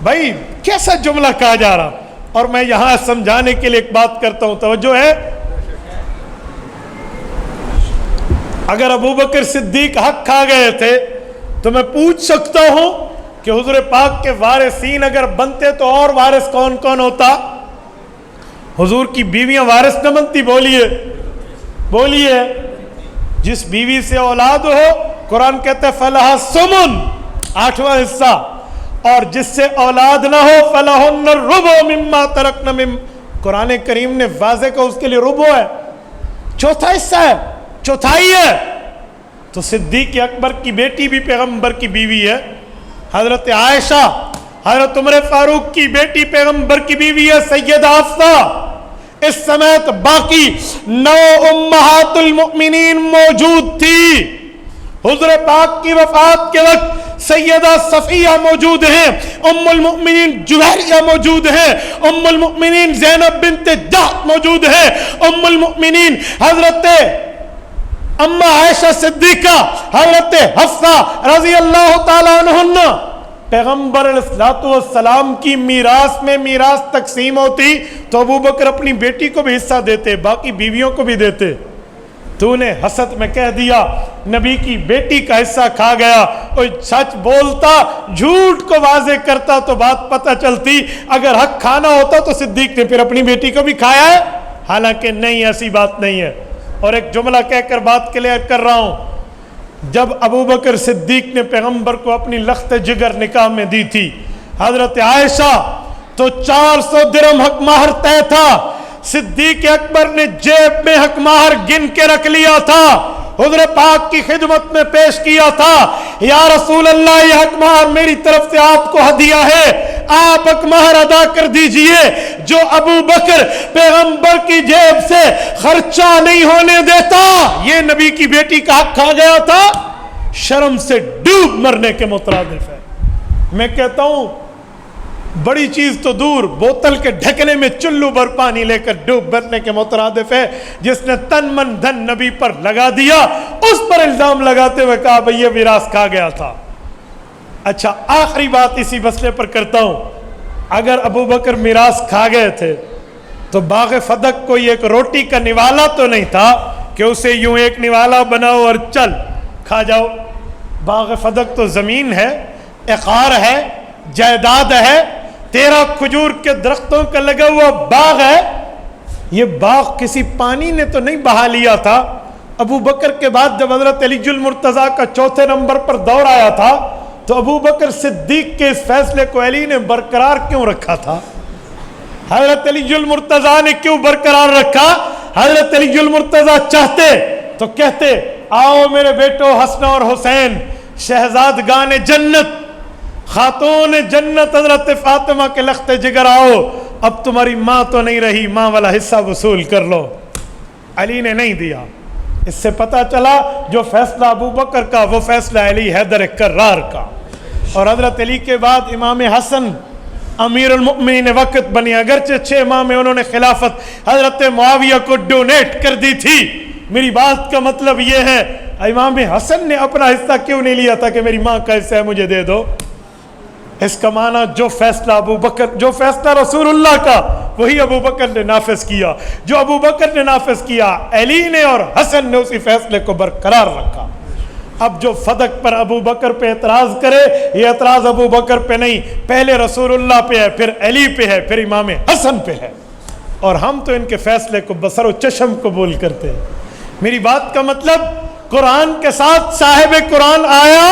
S1: بھائی کیسا جملہ کہا جا رہا. اور میں یہاں سمجھانے کے لیے ایک بات کرتا ہوں، توجہ ہے. اگر ابو بکر صدیق حق کھا گئے تھے تو میں پوچھ سکتا ہوں کہ حضور پاک کے وارثین اگر بنتے تو اور وارث کون کون ہوتا؟ حضور کی بیویاں وارث نہ بنتی؟ بولیے جس بیوی سے اولاد ہو قرآن کہتا ہے فلہا سمن 8واں حصہ، اور جس سے اولاد نہ ہو فلہن الربع مما ترکن قرآن کریم نے واضح کہا اس کے لیے ربع ہے، چوتھا حصہ ہے، چوتھائی ہے۔ تو صدیق اکبر کی بیٹی بھی پیغمبر کی بیوی ہے، حضرت عائشہ حضرت عمر فاروق کی بیٹی پیغمبر کی بیوی ہے سیدہ حفصہ، اس سمیت باقی 9 امہات المؤمنین موجود تھی۔ حضور پاک کی وفات کے وقت سیدہ صفیہ موجود ہیں، ام المؤمنین جویریہ موجود ہیں، ام المؤمنین زینب بنت جحش موجود ہیں، ام المؤمنین حضرت اما عائشہ صدیقہ، حضرت حفصہ رضی اللہ تعالیٰ عنہن۔ پیغمبر علیہ السلام کی میراث میں میراث تقسیم ہوتی تو ابو بکر اپنی بیٹی کو بھی حصہ دیتے، باقی بیویوں کو بھی دیتے۔ تو نے حسد میں کہہ دیا نبی کی بیٹی کا حصہ کھا گیا، کوئی سچ بولتا جھوٹ کو واضح کرتا تو بات پتہ چلتی، اگر حق کھانا ہوتا تو صدیق نے پھر اپنی بیٹی کو بھی کھایا ہے، حالانکہ نہیں، ایسی بات نہیں ہے۔ اور ایک جملہ کہہ کر بات کلیئر کر رہا ہوں، جب ابو بکر صدیق نے پیغمبر کو اپنی لخت جگر نکاح میں دی تھی حضرت عائشہ تو 400 درہم حق مہر طے تھا، صدیق اکبر نے جیب میں حق مہر گن کے رکھ لیا تھا، حضور پاک کی خدمت میں پیش کیا تھا، یا رسول اللہ یہ حق مہر میری طرف سے آپ کو ہدیہ ہے، آپ حق مہر ادا کر دیجئے۔ جو ابو بکر پیغمبر کی جیب سے خرچہ نہیں ہونے دیتا، یہ نبی کی بیٹی کا حق کھا گیا تھا، شرم سے ڈوب مرنے کے مترادف ہے۔ میں کہتا ہوں بڑی چیز تو دور، بوتل کے ڈھکنے میں چلو بھر پانی لے کر ڈوب مرنے کے مترادف ہے۔ جس نے تن من دھن نبی پر لگا دیا اس پر الزام لگاتے ہوئے کہا بھئی یہ میراث کھا گیا تھا۔ اچھا آخری بات اسی مسئلے پر کرتا ہوں، اگر ابو بکر میراث کھا گئے تھے تو باغ فدق کوئی ایک روٹی کا نوالا تو نہیں تھا کہ اسے یوں ایک نوالا بناؤ اور چل کھا جاؤ۔ باغ فدق تو زمین ہے، عقار ہے، جائیداد ہے، 13 کھجور کے درختوں کا لگا ہوا باغ ہے۔ یہ باغ کسی پانی نے تو نہیں بہا لیا تھا۔ ابو بکر کے بعد جب حضرت علی المرتضیٰ کا 4تھے نمبر پر دور آیا تھا تو ابو بکر صدیق کے اس فیصلے کو علی نے برقرار کیوں رکھا تھا؟ حضرت علی المرتضیٰ نے کیوں برقرار رکھا؟ حضرت علی المرتضیٰ چاہتے تو کہتے آؤ میرے بیٹو حسن اور حسین، شہزادگان جنت، خاتون جنت حضرت فاطمہ کے لخت جگر آؤ، اب تمہاری ماں تو نہیں رہی، ماں والا حصہ وصول کر لو۔ علی نے نہیں دیا۔ اس سے پتہ چلا جو فیصلہ ابو بکر کا وہ فیصلہ علی حیدر کرار کا۔ اور حضرت علی کے بعد امام حسن امیر المؤمنین وقت بنی، اگرچہ 6 ماہ میں انہوں نے خلافت حضرت معاویہ کو ڈونیٹ کر دی تھی۔ میری بات کا مطلب یہ ہے امام حسن نے اپنا حصہ کیوں نہیں لیا تھا کہ میری ماں کا حصہ ہے مجھے دے دو؟ اس کا معنی جو فیصلہ ابو بکر، جو فیصلہ رسول اللہ کا وہی ابو بکر نے نافذ کیا، جو ابو بکر نے نافذ کیا علی نے اور حسن نے اسی فیصلے کو برقرار رکھا۔ اب جو فدق پر ابو بکر پہ اعتراض کرے، یہ اعتراض ابو بکر پہ نہیں، پہلے رسول اللہ پہ ہے، پھر علی پہ ہے، پھر امام حسن پہ ہے، اور ہم تو ان کے فیصلے کو بصر و چشم قبول کرتے ہیں۔ میری بات کا مطلب قرآن کے ساتھ صاحب قرآن آیا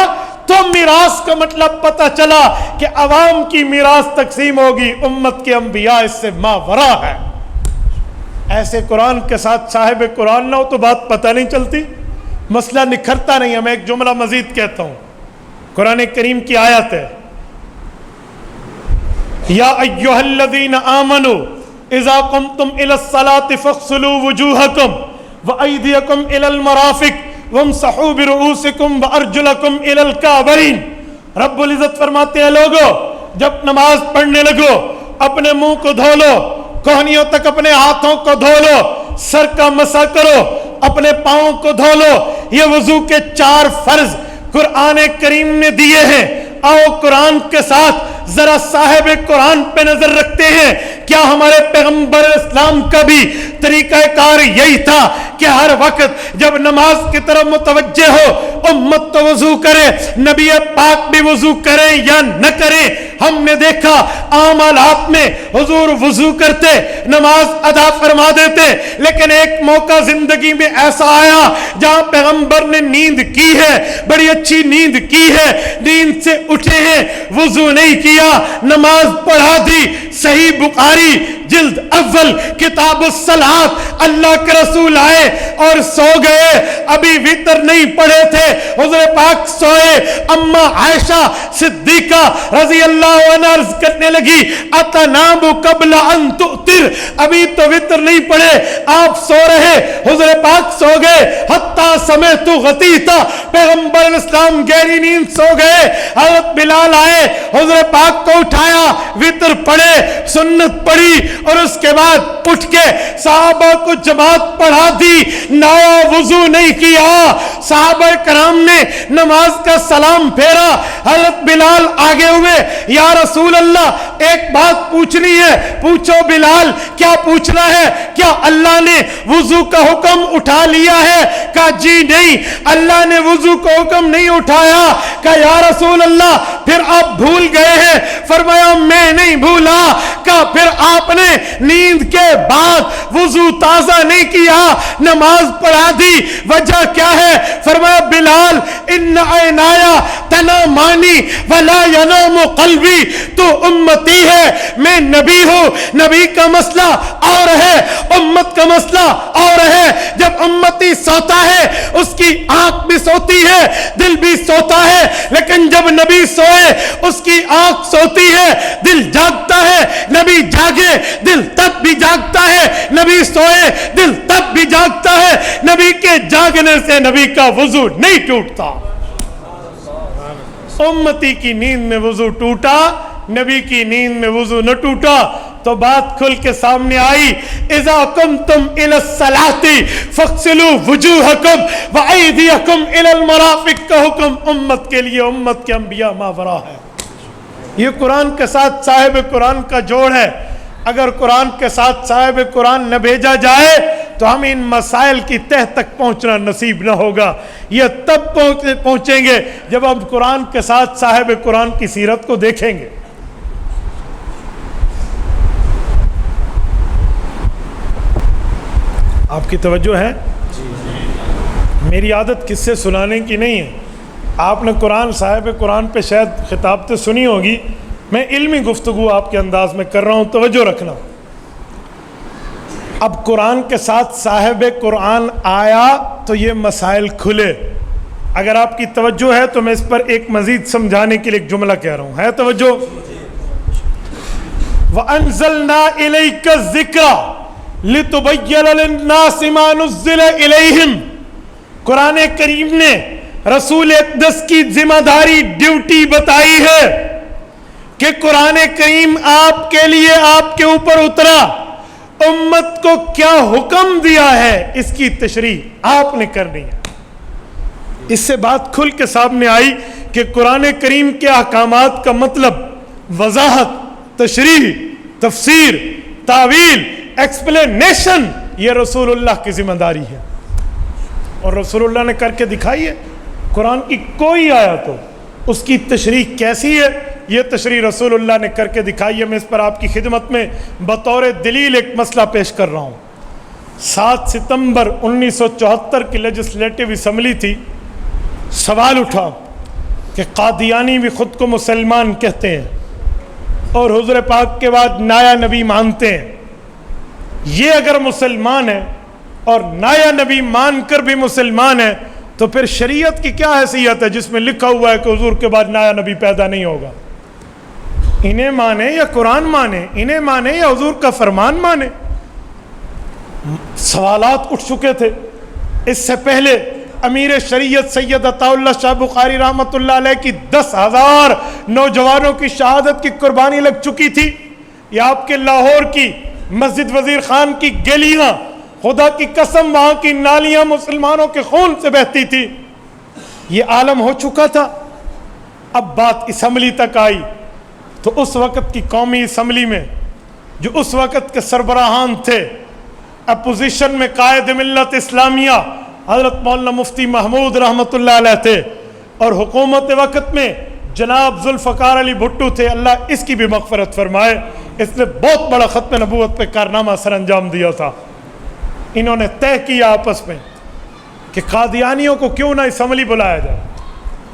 S1: تو میراث کا مطلب پتہ چلا کہ عوام کی میراث تقسیم ہوگی، امت کے انبیاء اس سے ماورا ہے۔ ایسے قرآن کے ساتھ صاحب قرآن نہ ہو تو بات پتہ نہیں چلتی، مسئلہ نکھرتا نہیں ہے۔ میں ایک جملہ مزید کہتا ہوں، قرآن کریم کی آیت ہے یا ایھا الذین آمنوا اذا قمتم الی الصلاۃ فاغسلوا وجوہکم وایدیکم الی المرافق وامسحوا برؤوسکم وارجلکم الی الکعبین۔ رب العزت فرماتے ہیں لوگو جب نماز پڑھنے لگو اپنے منہ کو دھو لو، کوہنیوں تک اپنے ہاتھوں کو دھو لو، سر کا مسح کرو، اپنے پاؤں کو دھو لو۔ یہ وضو کے 4 فرض قرآن کریم نے دیے ہیں۔ آؤ قرآن کے ساتھ ذرا صاحب قرآن پہ نظر رکھتے ہیں
S2: کیا ہمارے پیغمبر اسلام کا بھی طریقہ کار یہی تھا کہ ہر وقت جب نماز کی طرف متوجہ ہو امت تو وضو کرے، نبی پاک بھی وضو کریں یا نہ کریں؟ ہم نے دیکھا عام حالات میں حضور وضو کرتے، نماز ادا فرما دیتے، لیکن ایک موقع زندگی میں ایسا آیا جہاں پیغمبر نے نیند کی ہے، بڑی اچھی نیند کی ہے، نیند سے اٹھے ہیں، وضو نہیں کیا، نماز پڑھا دی۔ صحیح بخاری جلد اول کتاب الصلاۃ، اللہ کے رسول آئے اور سو گئے، ابھی وتر نہیں پڑھے تھے، حضور پاک سوئے، اما عائشہ صدیقہ رضی اللہ عنہ عرض کرنے لگی اتنام قبل ان تؤتر، ابھی تو وتر نہیں پڑھے، آپ سو رہے، حضور پاک سو گئے، حتی سمعت غطیتا، پیغمبر اسلام گہری نیند سو گئے، حضرت بلال آئے، حضور پاک کو اٹھایا، وتر پڑھے، سنت پڑھی، اور اس کے بعد اٹھ کے صحابہ کو جماعت پڑھا دی، نیا وضو نہیں کیا۔ صحابہ کرام نے نماز کا سلام پھیرا، حضرت بلال آگے ہوئے، یا رسول اللہ ایک بات پوچھنی ہے۔ پوچھو بلال، کیا پوچھنا ہے؟ کیا اللہ نے وضو کا حکم اٹھا لیا ہے؟ کہا جی نہیں، اللہ نے وضو کا حکم نہیں اٹھایا۔ کہا یا رسول اللہ پھر آپ بھول گئے ہیں؟ فرمایا میں نہیں بھولا۔ کہا پھر آپ نے نیند کے بعد وضو تازہ نہیں کیا، نماز پڑھا دی، وجہ کیا ہے؟ فرمایا بلال ان عینایا تنامانی ولا ینام قلبی، تو امتی ہے، میں نبی ہوں، نبی کا مسئلہ اور ہے، امت کا مسئلہ اور ہے۔ جب امتی سوتا ہے اس کی آنکھ بھی سوتی ہے، دل بھی سوتا ہے، لیکن جب نبی سوئے اس کی آنکھ سوتی ہے، دل جاگتا ہے، نبی جاگے دل تب بھی جاگتا ہے، نبی سوئے دل تب بھی جاگتا ہے، نبی کے جاگنے سے نبی کا وضو نہیں ٹوٹتا۔ امتی کی نیند میں وضو ٹوٹا، نبی کی نیند میں وضو نہ ٹوٹا، تو بات کھل کے سامنے آئی، اذا قمتم الى الصلاۃ فاغسلوا وجوہکم وایدیکم الى المرافق کا حکم امت کے لیے، امت کے انبیاء ماورا ہے۔ یہ قرآن کے ساتھ صاحب قرآن کا جوڑ ہے۔ اگر قرآن کے ساتھ صاحب قرآن نہ بھیجا جائے تو ہم ان مسائل کی تہ تک پہنچنا نصیب نہ ہوگا۔ یہ تب پہنچیں گے جب ہم قرآن کے ساتھ صاحب قرآن کی سیرت کو دیکھیں گے۔ آپ کی توجہ ہے؟ میری عادت کس سے سنانے کی نہیں ہے۔ آپ نے قرآن صاحب قرآن پہ شاید خطاب تو سنی ہوگی، میں علمی گفتگو آپ کے انداز میں کر رہا ہوں، توجہ رکھنا۔ اب قرآن کے ساتھ صاحب قرآن آیا تو یہ مسائل کھلے۔ اگر آپ کی توجہ ہے تو میں اس پر ایک مزید سمجھانے کے لیے ایک جملہ کہہ رہا ہوں، ہے توجہ؟ وَأَنزَلْنَا إِلَيْكَ الذِّكْرَ لِتُبَيِّنَ لِلنَّاسِ مَا نُزِّلَ إِلَيْهِمْ۔ قرآن کریم نے رسول اقدس کی ذمہ داری، ڈیوٹی بتائی ہے کہ قرآن کریم آپ کے لیے، آپ کے اوپر اترا، امت کو کیا حکم دیا ہے اس کی تشریح آپ نے کرنی ہے۔ اس سے بات کھل کے سامنے آئی کہ قرآن کریم کے احکامات کا مطلب، وضاحت، تشریح، تفسیر، تعویل، ایکسپلینیشن، یہ رسول اللہ کی ذمہ داری ہے، اور رسول اللہ نے کر کے دکھائی ہے۔ قرآن کی کوئی آیت ہو اس کی تشریح کیسی ہے، یہ تشریح رسول اللہ نے کر کے دکھائی ہے۔ میں اس پر آپ کی خدمت میں بطور دلیل ایک مسئلہ پیش کر رہا ہوں۔ 7 ستمبر 1974 کی لیجسلیٹو اسمبلی تھی، سوال اٹھا کہ قادیانی بھی خود کو مسلمان کہتے ہیں اور حضور پاک کے بعد نایا نبی مانتے ہیں، یہ اگر مسلمان ہے اور نایا نبی مان کر بھی مسلمان ہے تو پھر شریعت کی کیا حیثیت ہے جس میں لکھا ہوا ہے کہ حضور کے بعد نایا نبی پیدا نہیں ہوگا؟ انہیں مانے یا قرآن مانے، انہیں مانے یا حضور کا فرمان مانے؟ سوالات اٹھ چکے تھے۔ اس سے پہلے امیر شریعت سید عطا اللہ شاہ بخاری رحمۃ اللہ علیہ کی 10,000 نوجوانوں کی شہادت کی قربانی لگ چکی تھی۔ یہ آپ کے لاہور کی مسجد وزیر خان کی گلیاں، خدا کی قسم وہاں کی نالیاں مسلمانوں کے خون سے بہتی تھی، یہ عالم ہو چکا تھا۔ اب بات اسمبلی تک آئی تو اس وقت کی قومی اسمبلی میں جو اس وقت کے سربراہان تھے، اپوزیشن میں قائد ملت اسلامیہ حضرت مولانا مفتی محمود رحمۃ اللہ علیہ تھے، اور حکومت وقت میں جناب ذوالفقار علی بھٹو تھے، اللہ اس کی بھی مغفرت فرمائے۔ اس نے بہت بڑا ختم نبوت پہ کارنامہ سر انجام دیا تھا۔ انہوں نے طے کیا آپس میں کہ قادیانیوں کو کیوں نہ اسمبلی بلایا جائے۔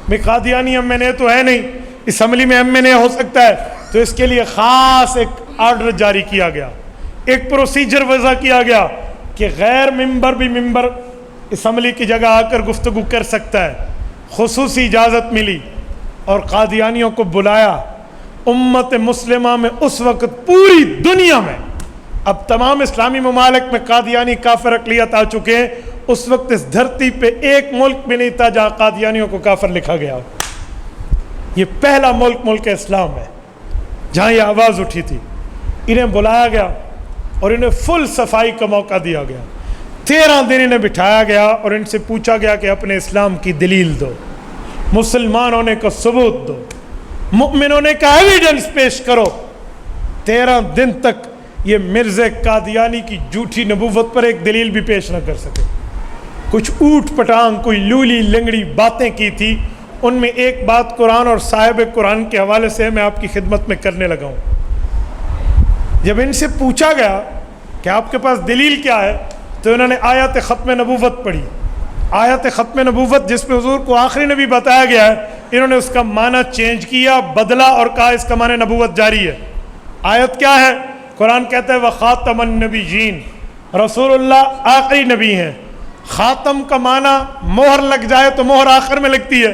S2: میں قادیانی ایم این اے تو ہے نہیں، اسمبلی میں ایم این اے ہو سکتا ہے، تو اس کے لیے خاص ایک آرڈر جاری کیا گیا، ایک پروسیجر وضع کیا گیا کہ غیر ممبر بھی ممبر اسمبلی کی جگہ آ کر گفتگو کر سکتا ہے۔ خصوصی اجازت ملی اور قادیانیوں کو بلایا۔ امت مسلمہ میں اس وقت پوری دنیا میں، اب تمام اسلامی ممالک میں قادیانی کافر اقلیت آ چکے ہیں، اس وقت اس دھرتی پہ ایک ملک بھی نہیں تھا جہاں قادیانیوں کو کافر لکھا گیا۔ یہ پہلا ملک اسلام ہے جہاں یہ آواز اٹھی تھی۔ انہیں بلایا گیا اور انہیں فل صفائی کا موقع دیا گیا۔ 13 دن انہیں بٹھایا گیا اور ان سے پوچھا گیا کہ اپنے اسلام کی دلیل دو، مسلمان ہونے کا ثبوت دو، مؤمن ہونے کا ایویڈنس پیش کرو۔ 13 دن تک یہ مرزا قادیانی کی جھوٹی نبوت پر ایک دلیل بھی پیش نہ کر سکے۔ کچھ اوٹ پٹانگ، کوئی لولی لنگڑی باتیں کی تھی، ان میں ایک بات قرآن اور صاحب قرآن کے حوالے سے میں آپ کی خدمت میں کرنے لگا ہوں۔ جب ان سے پوچھا گیا کہ آپ کے پاس دلیل کیا ہے، تو انہوں نے آیت ختم نبوت پڑھی۔ آیت ختم نبوت جس میں حضور کو آخری نبی بتایا گیا ہے، انہوں نے اس کا معنی چینج کیا، بدلا اور کہا اس کا معنی نبوت جاری ہے۔ آیت کیا ہے؟ قرآن کہتا ہے وَخَاتَمَ النَّبِيِّينَ، رسول اللہ آخری نبی ہیں۔ خاتم کا معنی مہر لگ جائے تو مہر آخر میں لگتی ہے،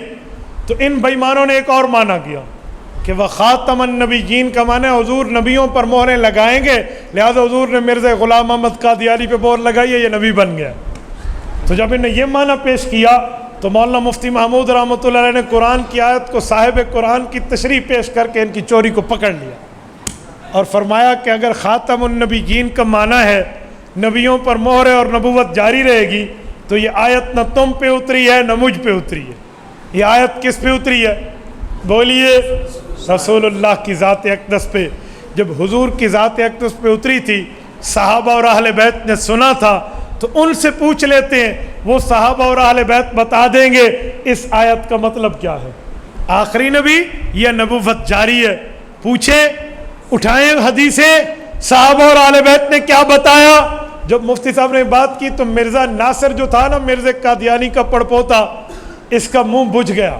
S2: تو ان بےمانوں نے ایک اور معنی کیا کہ وَخَاتَمَ النَّبِيِّينَ کا معنی حضور نبیوں پر مہریں لگائیں گے، لہذا حضور نے مرزا غلام احمد قادیانی پہ مہر لگائی ہے، یہ نبی بن گیا۔ تو جب انہیں یہ معنی پیش کیا تو مولانا مفتی محمود رحمۃ اللہ علیہ نے قرآن کی آیت کو صاحب قرآن کی تشریح پیش کر کے ان کی چوری کو پکڑ لیا اور فرمایا کہ اگر خاتم النبیین کا معنی ہے نبیوں پر مہر ہے اور نبوت جاری رہے گی، تو یہ آیت نہ تم پہ اتری ہے نہ مجھ پہ اتری ہے۔ یہ آیت کس پہ اتری ہے؟ بولیے، رسول اللہ کی ذات اقدس پہ۔ جب حضور کی ذات اقدس پہ اتری تھی، صحابہ اور اہل بیت نے سنا تھا، تو ان سے پوچھ لیتے ہیں، وہ صحابہ اور اہل بیت بتا دیں گے اس آیت کا مطلب کیا ہے۔ آخری نبی یا نبوت جاری ہے؟ پوچھیں، اٹھائیں حدیثیں، صحابہ اور اہل بیت نے کیا بتایا۔ جب مفتی صاحب نے بات کی تو مرزا ناصر جو تھا نا، مرزا قادیانی کا پڑپوتا، اس کا منہ بجھ گیا۔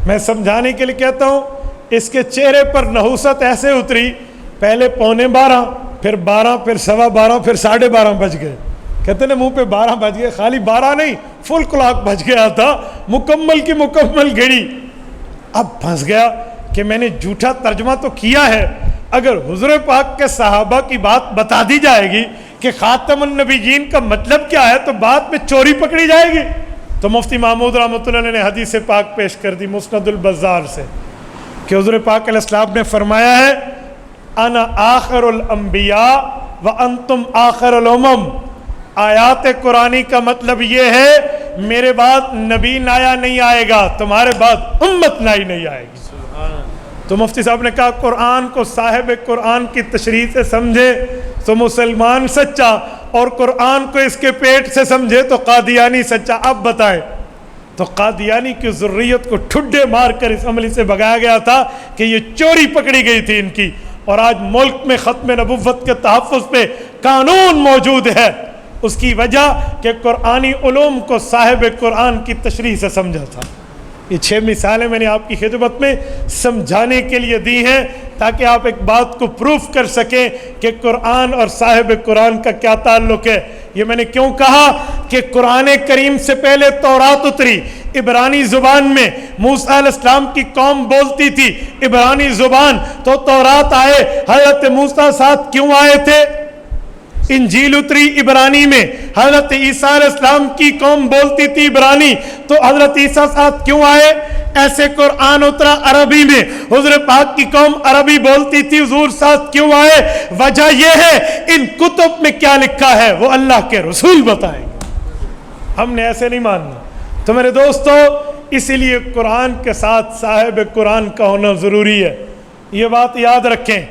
S2: میں سمجھانے کے لیے کہتا ہوں، اس کے چہرے پر نحوست ایسے اتری، پہلے 11:45، پھر 12، پھر 12:15، پھر 12:30 بج گئے۔ کہتے ہیں منہ پہ 12 بج گئے، خالی 12 نہیں، فل کلاک بج گیا تھا، مکمل کی مکمل گھڑی۔ اب پھنس گیا کہ میں نے جھوٹا ترجمہ تو کیا ہے، اگر حضور پاک کے صحابہ کی بات بتا دی جائے گی کہ خاتم النبیین کا مطلب کیا ہے، تو بات میں چوری پکڑی جائے گی۔ تو مفتی محمود رحمۃ اللہ علیہ نے حدیث پاک پیش کر دی مسند البزار سے کہ حضور پاک علیہ السلام نے فرمایا ہے انا آخر الانبیاء وانتم آخر الامم۔ آیات قرآنی کا مطلب یہ ہے میرے بعد نبی نایا نہیں آئے گا، تمہارے بعد امت نائی نہیں آئے گی۔ تو مفتی صاحب نے کہا قرآن کو صاحب قرآن کی تشریح سے سمجھے تو مسلمان سچا، اور قرآن کو اس کے پیٹ سے سمجھے تو قادیانی سچا۔ اب بتائیں، تو قادیانی کی ذریت کو ٹھڈے مار کر اس عملی سے بگایا گیا تھا کہ یہ چوری پکڑی گئی تھی ان کی، اور آج ملک میں ختم نبوت کے تحفظ پہ قانون موجود ہے، اس کی وجہ کہ قرآنی علوم کو صاحب قرآن کی تشریح سے سمجھا تھا۔ یہ 6 مثالیں میں نے آپ کی خدمت میں سمجھانے کے لیے دی ہیں تاکہ آپ ایک بات کو پروف کر سکیں کہ قرآن اور صاحب قرآن کا کیا تعلق ہے۔ یہ میں نے کیوں کہا کہ قرآن کریم سے پہلے تورات اتری عبرانی زبان میں، موسیٰ علیہ السلام کی قوم بولتی تھی عبرانی زبان، تو تورات آئے، حضرت موسیٰ ساتھ کیوں آئے تھے؟ انجیل اتری عبرانی میں، حضرت عیسیٰ علیہ السلام کی قوم بولتی تھی عبرانی، تو حضرت عیسیٰ ساتھ کیوں آئے؟ ایسے قرآن اترا عربی میں، حضور پاک کی قوم عربی بولتی تھی، حضور ساتھ کیوں آئے؟ وجہ یہ ہے ان کتب میں کیا لکھا ہے وہ اللہ کے رسول بتائیں گے، ہم نے ایسے نہیں ماننا۔ تو میرے دوستو، اسی لیے قرآن کے ساتھ صاحب قرآن کا ہونا ضروری ہے، یہ بات یاد رکھیں۔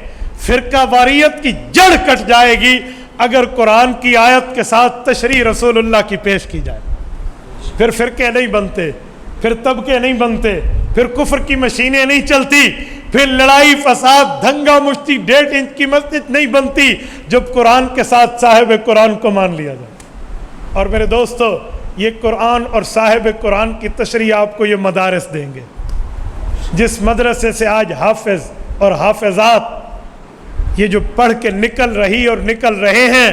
S2: فرقہ واریت کی جڑ کٹ جائے گی اگر قرآن کی آیت کے ساتھ تشریح رسول اللہ کی پیش کی جائے. پھر فرقے نہیں بنتے، پھر طبقے نہیں بنتے، پھر کفر کی مشینیں نہیں چلتی، پھر لڑائی فساد دھنگا مشتی 1.5 انچ کی مسجد نہیں بنتی جب قرآن کے ساتھ صاحب قرآن کو مان لیا جائے. اور میرے دوستو، یہ قرآن اور صاحب قرآن کی تشریح آپ کو یہ مدارس دیں گے. جس مدرسے سے آج حافظ اور حافظات یہ جو پڑھ کے نکل رہی اور نکل رہے ہیں،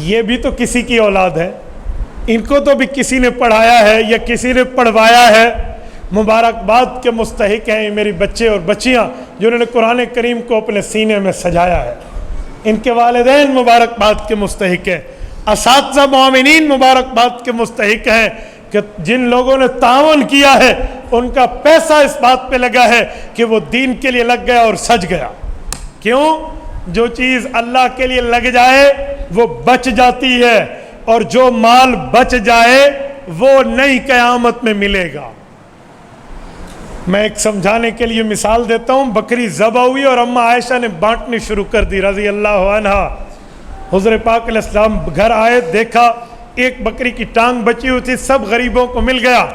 S2: یہ بھی تو کسی کی اولاد ہے، ان کو تو بھی کسی نے پڑھایا ہے یا کسی نے پڑھوایا ہے. مبارکباد کے مستحق ہیں یہ میری بچے اور بچیاں جنہوں نے قرآن کریم کو اپنے سینے میں سجایا ہے. ان کے والدین مبارکباد کے مستحق ہیں، اساتذہ معاونین مبارکباد کے مستحق ہیں کہ جن لوگوں نے تعاون کیا ہے ان کا پیسہ اس بات پہ لگا ہے کہ وہ دین کے لیے لگ گیا اور سج گیا. کیوں؟ جو چیز اللہ کے لیے لگ جائے وہ بچ جاتی ہے، اور جو مال بچ جائے وہ نئی قیامت میں ملے گا. میں ایک سمجھانے کے لیے مثال دیتا ہوں. بکری ذبح ہوئی اور اماں عائشہ نے بانٹنی شروع کر دی رضی اللہ عنہا. حضور پاک علیہ السلام گھر آئے، دیکھا ایک بکری کی ٹانگ بچی ہوئی تھی، سب غریبوں کو مل گیا،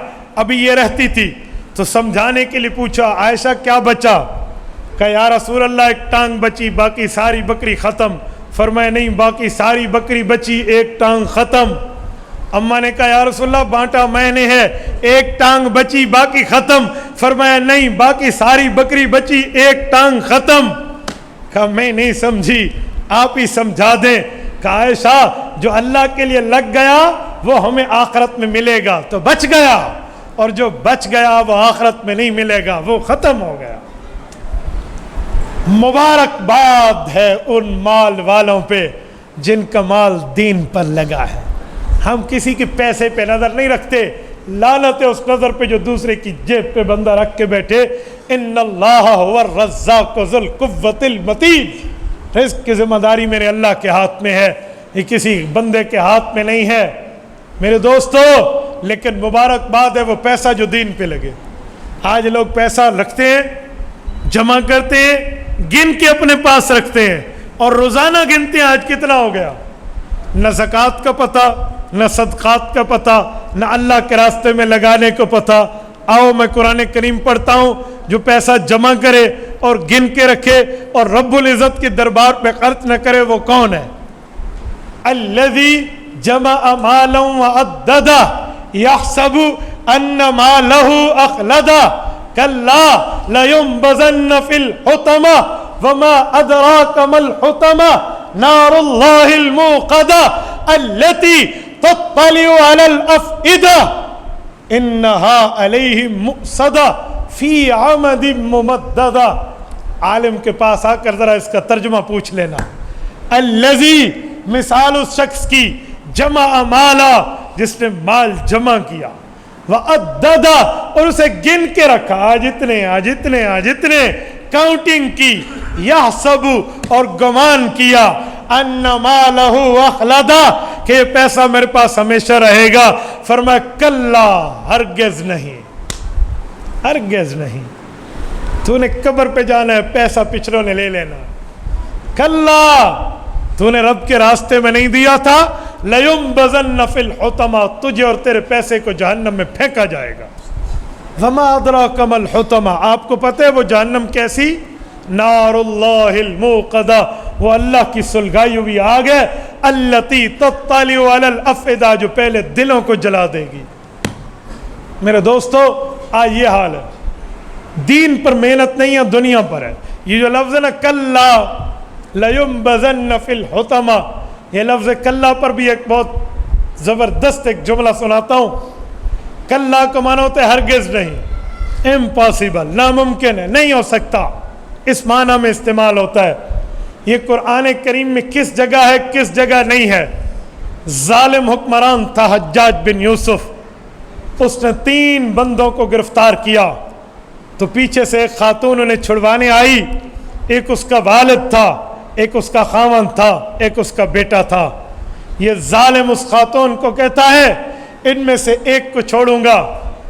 S2: ابھی یہ رہتی تھی. تو سمجھانے کے لیے پوچھا عائشہ کیا بچا؟ کہا یا رسول اللہ ایک ٹانگ بچی، باقی ساری بکری ختم. فرمایا نہیں، باقی ساری بکری بچی، ایک ٹانگ ختم. اماں نے کہا یا رسول اللہ بانٹا میں نے ہے، ایک ٹانگ بچی باقی ختم. فرمایا نہیں، باقی ساری بکری بچی، ایک ٹانگ ختم. کہا میں نہیں سمجھی، آپ ہی سمجھا دیں. کہا عائشہ جو اللہ کے لیے لگ گیا وہ ہمیں آخرت میں ملے گا تو بچ گیا، اور جو بچ گیا وہ آخرت میں نہیں ملے گا، وہ ختم ہو گیا. مبارکباد ہے ان مال والوں پہ جن کا مال دین پر لگا ہے. ہم کسی کے پیسے پہ نظر نہیں رکھتے، لعنت ہے اس نظر پہ جو دوسرے کی جیب پہ بندہ رکھ کے بیٹھے. ان اللہ هو الرزاق ذو القوة المتین. رزق کی ذمہ داری میرے اللہ کے ہاتھ میں ہے، یہ کسی بندے کے ہاتھ میں نہیں ہے میرے دوستو. لیکن مبارکباد ہے وہ پیسہ جو دین پہ لگے. آج لوگ پیسہ رکھتے ہیں، جمع کرتے ہیں، گن کے اپنے پاس رکھتے ہیں، اور روزانہ گنتے ہیں آج کتنا ہو گیا. نہ زکوٰۃ کا پتہ، نہ صدقات کا پتہ، نہ اللہ کے راستے میں لگانے کو پتہ. آؤ میں قرآن کریم پڑھتا ہوں. جو پیسہ جمع کرے اور گن کے رکھے اور رب العزت کے دربار پہ خرچ نہ کرے وہ کون ہے؟ الذی جمع مالا وعددہ یحسب ان مالہ اخلدہ کلا لینبذن فی الحطمہ وما ادراک ما الحطمہ نار اللہ الموقدہ التي تطلع علی الافئدہ انہا علیہم مؤصدہ فی عمد ممددہ. عالم کے پاس آ کر ذرا اس کا ترجمہ پوچھ لینا. الذی مثال اس شخص کی، جمع مالا جس نے مال جمع کیا، وعددہ اور اسے گن کے رکھا، آج اتنے آج اتنے آج اتنے، کاؤنٹنگ کی، یحسب اور گمان کیا، ان مالہ اخلدہ کہ یہ پیسہ میرے پاس ہمیشہ رہے گا. فرمایا کلا ہرگز نہیں، ہرگز نہیں. تو نے قبر پہ جانا ہے، پیسہ پچھلوں نے لے لینا. کلا تو نے رب کے راستے میں نہیں دیا تھا، لَيُنبَذَنَّ فِي الْحُطَمَةِ تجھے اور تیرے پیسے کو جہنم میں پھینکا جائے گا. وَمَا أَدْرَاكَ مَا الْحُطَمَةِ آپ کو پتہ ہے وہ جہنم کیسی؟ نار اللہ الموقدہ، وہ اللہ کی سلگائی ہوئی آگ ہے، التی تطلع علی الافئدہ جو پہلے دلوں کو جلا دے گی. میرے دوستو آج یہ حال ہے، دین پر محنت نہیں ہے، دنیا پر ہے. یہ جو لفظ ہے نا کلا لینبذن فی الحطمہ، یہ لفظ کلا پر بھی ایک بہت زبردست ایک جملہ سناتا ہوں. کلا کا معنی ہوتا ہے ہرگز نہیں، امپاسبل، ناممکن ہے، نہیں ہو سکتا، اس معنی میں استعمال ہوتا ہے. یہ قرآن کریم میں کس جگہ ہے کس جگہ نہیں ہے. ظالم حکمران تھا حجاج بن یوسف، اس نے 3 بندوں کو گرفتار کیا تو پیچھے سے ایک خاتون انہیں چھڑوانے آئی. ایک اس کا والد تھا، ایک اس کا خاوند تھا، ایک اس کا بیٹا تھا. یہ ظالم اس خاتون کو کہتا ہے ان میں سے ایک کو چھوڑوں گا،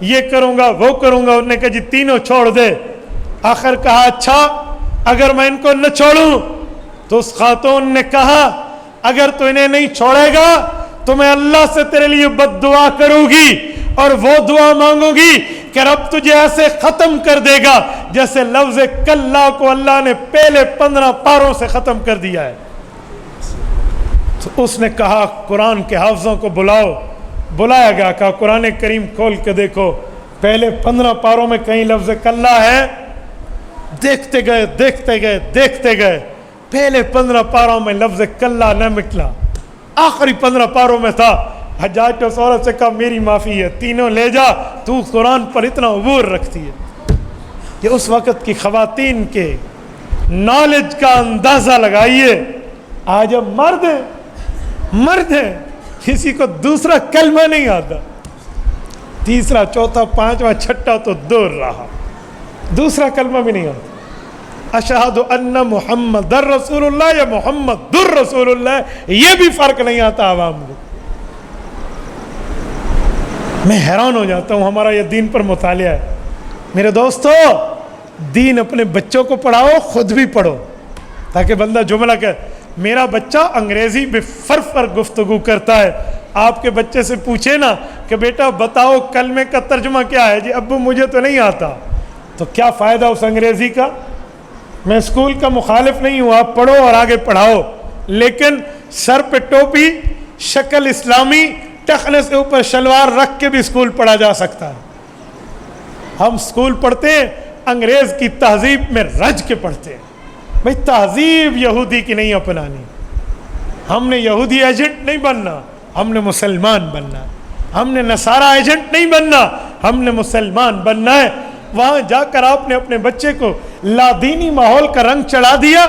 S2: یہ کروں گا وہ کروں گا. انہوں نے کہا جی تینوں چھوڑ دے. آخر کہا اچھا اگر میں ان کو نہ چھوڑوں. تو اس خاتون نے کہا اگر تو انہیں نہیں چھوڑے گا تو میں اللہ سے تیرے لیے بد دعا کروں گی اور وہ دعا مانگوں گی کہ رب تجھے ایسے ختم کر دے گا جیسے لفظ کلا کو اللہ نے پہلے 15 پاروں سے ختم کر دیا ہے. تو اس نے کہا قرآن کے حافظوں کو بلاؤ. بلایا گیا, کہا قرآن کریم کھول کے دیکھو پہلے 15 پاروں میں کہیں لفظ کلا ہے. دیکھتے گئے دیکھتے گئے دیکھتے گئے, پہلے 15 پاروں میں لفظ کلا نہ نکلا, آخری 15 پاروں میں تھا. حجاج نے اس عورت سے کہا میری معافی ہے, تینوں لے جا, تو قرآن پر اتنا عبور رکھتی ہے. یہ اس وقت کی خواتین کے نالج کا اندازہ لگائیے. آج اب مرد ہیں کسی کو دوسرا کلمہ نہیں آتا, تیسرا چوتھا پانچواں چھٹا تو دور رہا, دوسرا کلمہ بھی نہیں آتا. اشہد ان محمد رسول اللہ یا محمد رسول اللہ, یہ بھی فرق نہیں آتا عوام کو. میں حیران ہو جاتا ہوں, ہمارا یہ دین پر مطالعہ ہے. میرے دوستو, دین اپنے بچوں کو پڑھاؤ, خود بھی پڑھو, تاکہ بندہ جملہ کہ میرا بچہ انگریزی بے فرفر گفتگو کرتا ہے. آپ کے بچے سے پوچھے نا کہ بیٹا بتاؤ کلمے کا ترجمہ کیا ہے, جی ابو مجھے تو نہیں آتا. تو کیا فائدہ اس انگریزی کا؟ میں اسکول کا مخالف نہیں ہوں, آپ پڑھو اور آگے پڑھاؤ, لیکن سر پہ ٹوپی, شکل اسلامی, ٹخنے سے اوپر شلوار رکھ کے بھی اسکول پڑھا جا سکتا ہے. ہم اسکول پڑھتے ہیں انگریز کی تہذیب میں رج کے پڑھتے ہیں. بھئی تہذیب یہودی کی نہیں اپنانی. ہم نے یہودی ایجنٹ نہیں بننا, ہم نے مسلمان بننا. ہم نے نصارہ ایجنٹ نہیں بننا, ہم نے مسلمان بننا ہے. وہاں جا کر آپ نے اپنے بچے کو لادینی ماحول کا رنگ چڑھا دیا,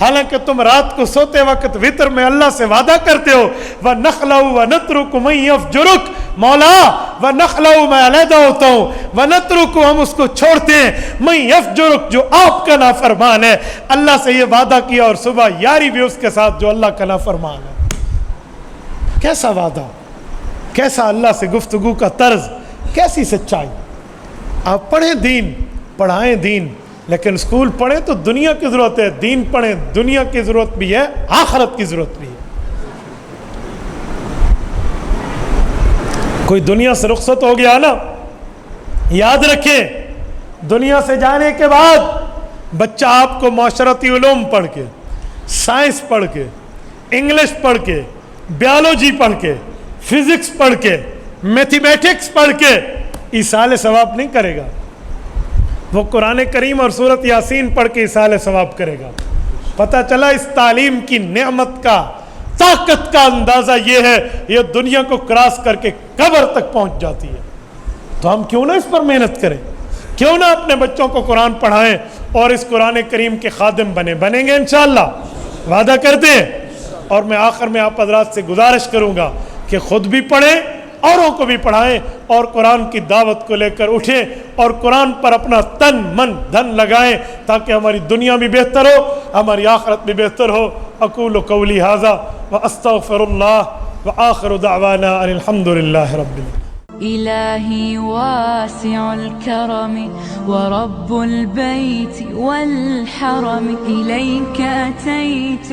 S2: حالانکہ تم رات کو سوتے وقت وطر میں اللہ سے وعدہ کرتے ہو وَنَخْلَوْ وَنَتْرُكُ مَنْ يَفْجُرُكُ, مولا وَنَخْلَوْ میں علیحدہ ہوتا ہوں, وَنَتْرُكُ ہم اس کو چھوڑتے ہیں, مَنْ يَفْجُرُكُ جو آپ کا نافرمان ہے. اللہ سے یہ وعدہ کیا اور صبح یاری بھی اس کے ساتھ جو اللہ کا نافرمان ہے. کیسا وعدہ, کیسا اللہ سے گفتگو کا طرز, کیسی سچائی. آپ پڑھیں دین, پڑھائیں دین, لیکن اسکول پڑھیں تو دنیا کی ضرورت ہے, دین پڑھیں دنیا کی ضرورت بھی ہے, آخرت کی ضرورت بھی ہے. کوئی دنیا سے رخصت ہو گیا نا, یاد رکھیں دنیا سے جانے کے بعد بچہ آپ کو معاشرتی علوم پڑھ کے, سائنس پڑھ کے, انگلش پڑھ کے, بیالوجی پڑھ کے, فزکس پڑھ کے, میتھمیٹکس پڑھ کے ایصال ثواب نہیں کرے گا. وہ قرآن کریم اور سورت یاسین پڑھ کے ایصال ثواب کرے گا. پتہ چلا اس تعلیم کی نعمت کا, طاقت کا اندازہ یہ ہے, یہ دنیا کو کراس کر کے قبر تک پہنچ جاتی ہے. تو ہم کیوں نہ اس پر محنت کریں, کیوں نہ اپنے بچوں کو قرآن پڑھائیں اور اس قرآن کریم کے خادم بنیں گے انشاءاللہ, وعدہ کرتے ہیں. اور میں آخر میں آپ حضرات سے گزارش کروں گا کہ خود بھی پڑھیں, اوروں کو بھی پڑھائیں, اور قرآن کی دعوت کو لے کر اٹھیں اور قرآن پر اپنا تن من دھن لگائیں, تاکہ ہماری دنیا بھی بہتر ہو, ہماری آخرت بھی بہتر ہو. اقول قولی ھذا واستغفر اللہ وآخر دعوانا ان الحمد للہ رب العالمین.
S3: إلهي واسع الكرم ورب البيت والحرم إليك أتيت